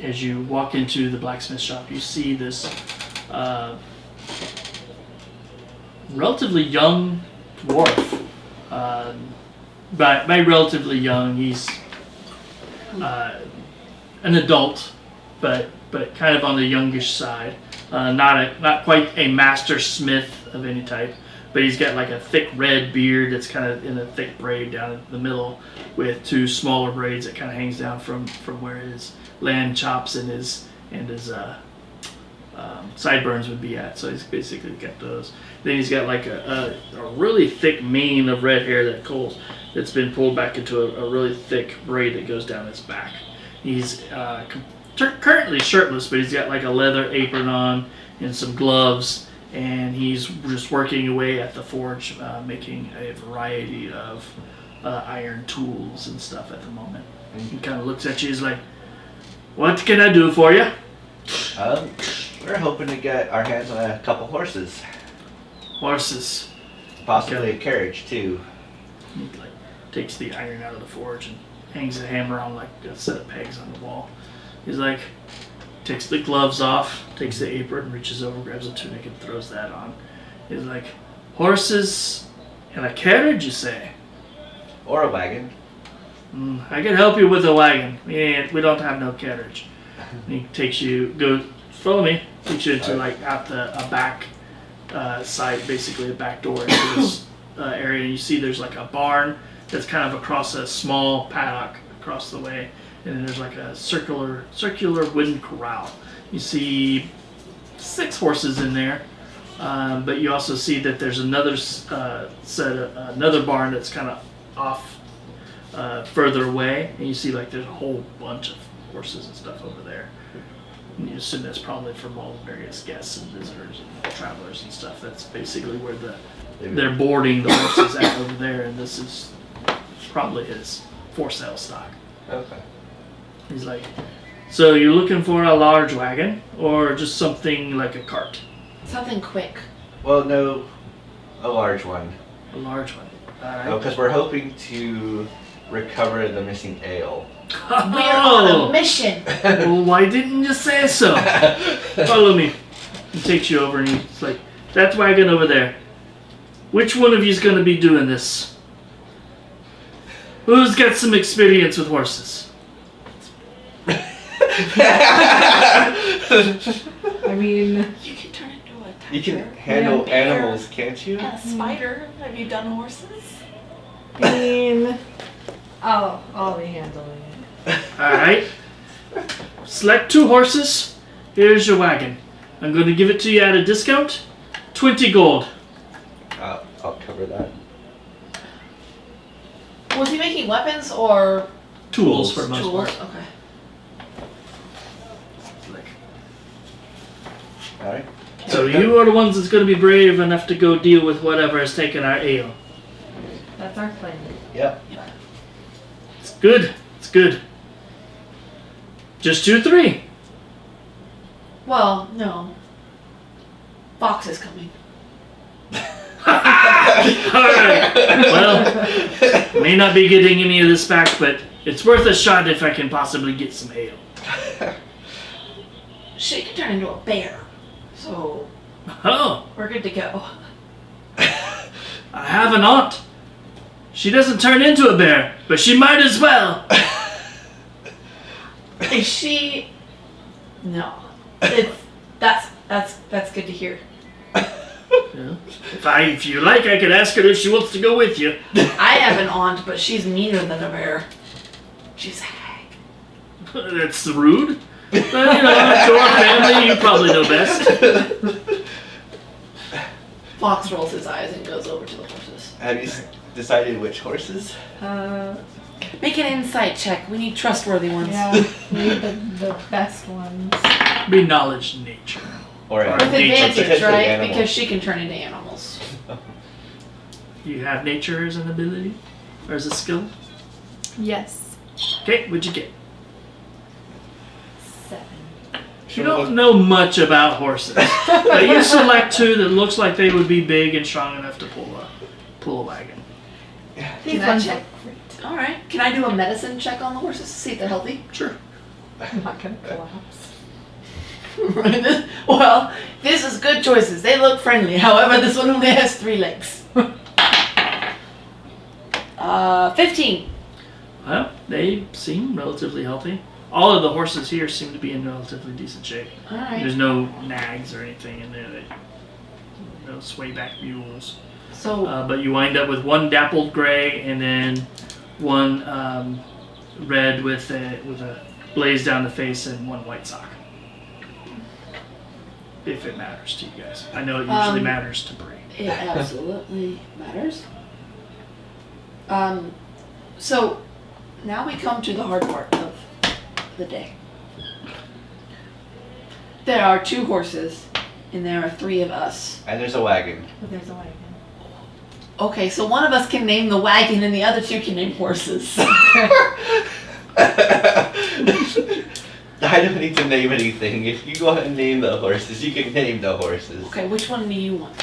as you walk into the blacksmith shop, you see this relatively young dwarf. By relatively young, he's an adult, but kind of on the youngish side. Not quite a master smith of any type, but he's got like a thick red beard that's kind of in a thick braid down the middle, with 2 smaller braids that kind of hangs down from where his land chops and his sideburns would be at. So he's basically got those. Then he's got like a really thick mane of red hair that's been pulled back into a really thick braid that goes down his back. He's currently shirtless, but he's got like a leather apron on and some gloves, and he's just working away at the forge, making a variety of iron tools and stuff at the moment. And he kind of looks at you. He's like, "What can I do for you?" We're hoping to get our hands on a couple horses. Horses. Possibly Okay. a carriage, too. He like takes the iron out of the forge and hangs the hammer on like a set of pegs on the wall. He's like, takes the gloves off, takes the apron, reaches over, grabs a tunic and throws that on. He's like, "Horses and a carriage, you say? Or a wagon. I can help you with a wagon. We don't have no carriage." And he takes you, follow me, takes you into like out a back side, basically a back door into this area. You see there's like a barn that's kind of across a small paddock across the way, and then there's like a circular wooden corral. You see 6 horses in there, but you also see that there's another another barn that's kind of off further away, and you see like there's a whole bunch of horses and stuff over there. And you assume that's probably from all the various guests and visitors and travelers and stuff. That's basically where they're boarding the horses at over there, and this is probably his for sale stock. Okay. He's like, "So you're looking for a large wagon or just something like a cart?" Something quick. Well, no, a large one. A large one. All right. Because we're hoping to recover the missing ale. We're on a mission. Well, why didn't you say so? Follow me. He takes you over and he's like, "That wagon over there. Which one of you's going to be doing this? Who's got some experience with horses?" I mean, You can turn into a tiger. You can handle Yeah. animals, can't you? And a spider. Have you done horses? I'll be handling it. All right. Select 2 horses. Here's your wagon. I'm going to give it to you at a discount. 20 gold. I'll cover that. Was he making weapons or Tools for the most tools? part. Okay. Alright. So you are the ones that's going to be brave enough to go deal with whatever has taken our ale. That's our plan. Yep. It's good. It's good. Just 2 or 3. Well, no. Fox is coming. Alright. Well, may not be getting any of this back, but it's worth a shot if I can possibly get some ale. She can turn into a bear. So, Oh, we're good to go. I have an aunt. She doesn't turn into a bear, but she might as well. Is she... No. That's good to hear. Yeah. If you like, I could ask her if she wants to go with you. I have an aunt, but she's meaner than a bear. She's a hag. That's rude. But, it's your family, you probably know best. Fox rolls his eyes and goes over to the horses. Have you decided which horses? Make an insight check. We need trustworthy ones. Yeah, we need the best ones. Be knowledge nature. Or With With nature, advantage, potentially right? animal. Because she can turn into animals. You have nature as an ability? Or as a skill? Yes. Okay, what'd you get? 7. You don't know much about horses, but you select 2 that looks like they would be big and strong enough to pull a wagon. These Can I ones check? look great. Alright. Can I do a medicine check on the horses to see if they're healthy? Sure. I'm not gonna collapse. Well, this is good choices. They look friendly. However, this one only has 3 legs. 15. Well, they seem relatively healthy. All of the horses here seem to be in relatively decent shape. Alright. There's no nags or anything in there. No swayback mules. So, But you wind up with 1 dappled gray and then 1 red with a blaze down the face and 1 white sock. if it matters to you guys. I know it usually matters to Bree. It absolutely matters. So now we come to the hard part of the day. There are 2 horses, and there are 3 of us. And there's a wagon. But there's a wagon. Okay, so one of us can name the wagon, and the other 2 can name horses. I don't need to name anything. If you go ahead and name the horses, you can name the horses. Okay, which one do you want?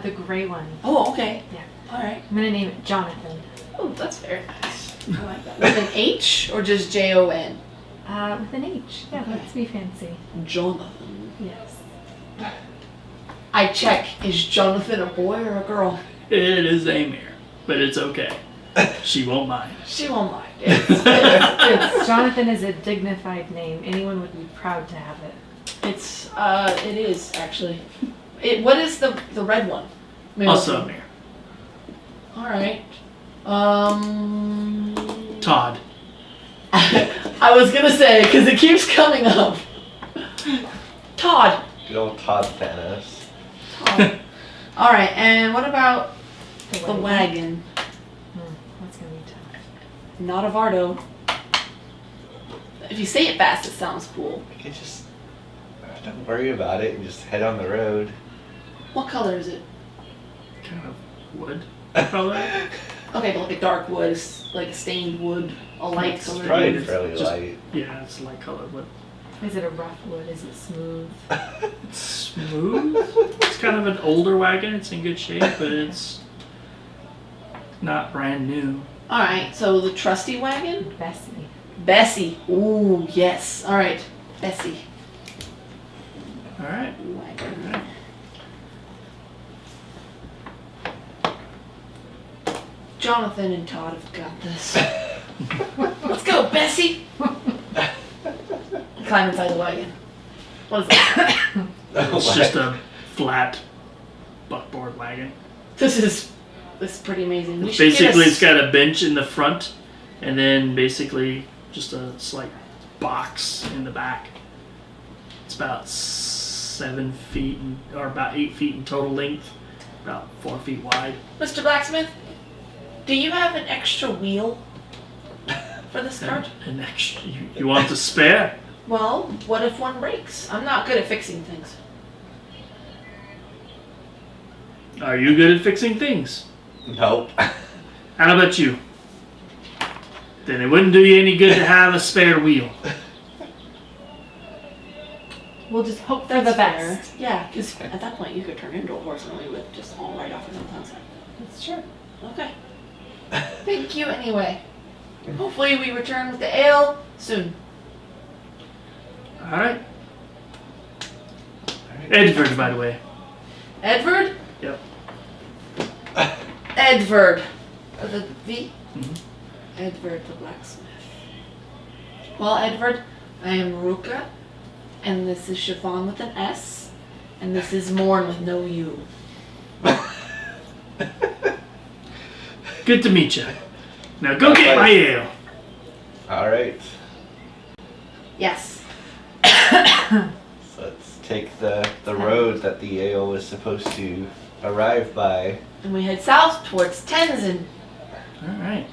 The gray one. Oh, okay. Yeah. All right. I'm gonna name it Jonathan. Oh, that's very nice. I like that. With an H or just Jon? With an H. Yeah, Okay. let's be fancy. Jonathan. Yes. I check. Is Jonathan a boy or a girl? It is a mare, but it's okay. She won't mind. She won't mind. Jonathan is a dignified name. Anyone would be proud to have it. It is actually. What is the red one? Also a mare. All right. Todd. I was gonna say because it keeps coming up. Todd. Good old Todd Thanos. Todd. All right, and what about the wagon? That's gonna be tough. Not a Vardo. If you say it fast, it sounds cool. You can just don't worry about it and just head on the road. What color is it? Kind of wood color. Okay, but like a dark wood, like a stained wood, a light It's color. Probably It's fairly just- light. Yeah, it's light colored wood. Is it a rough wood? Is it smooth? It's smooth. It's kind of an older wagon. It's in good shape, but it's not brand new. All right, so the trusty wagon, Bessie. Bessie. Ooh, yes. All right, Bessie All right. wagon. Jonathan and Todd have got this. Let's go, Bessie. Climb inside the wagon. What is that? It's just a flat buckboard wagon. This is pretty amazing. We should Basically, get it's got a bench in the front, and then basically just a slight box in the back. It's about 7 feet, or about 8 feet in total length, about 4 feet wide. Mr. Blacksmith, do you have an extra wheel for this cart? An extra, you want to spare? Well, what if one breaks? I'm not good at fixing things. Are you good at fixing things? Nope. How about you? Then it wouldn't do you any good to have a spare wheel. We'll just hope for the best. Fair. Yeah, because at that point you could turn into a horse and we would just all ride off into the sunset. That's true. Okay. Thank you anyway. Hopefully we return with the ale soon. All right. Edvard, by the way. Edvard? Yep. Edvard. The V? Mhm. Edvard the blacksmith. Well, Edvard, I am Ruka, and this is Siobhan with an S, and this is Morn with no U. Good to meet you. Now go get my ale. Alright. Yes. So let's take the road that the ale was supposed to arrive by. And we head south towards Tenzin. All right.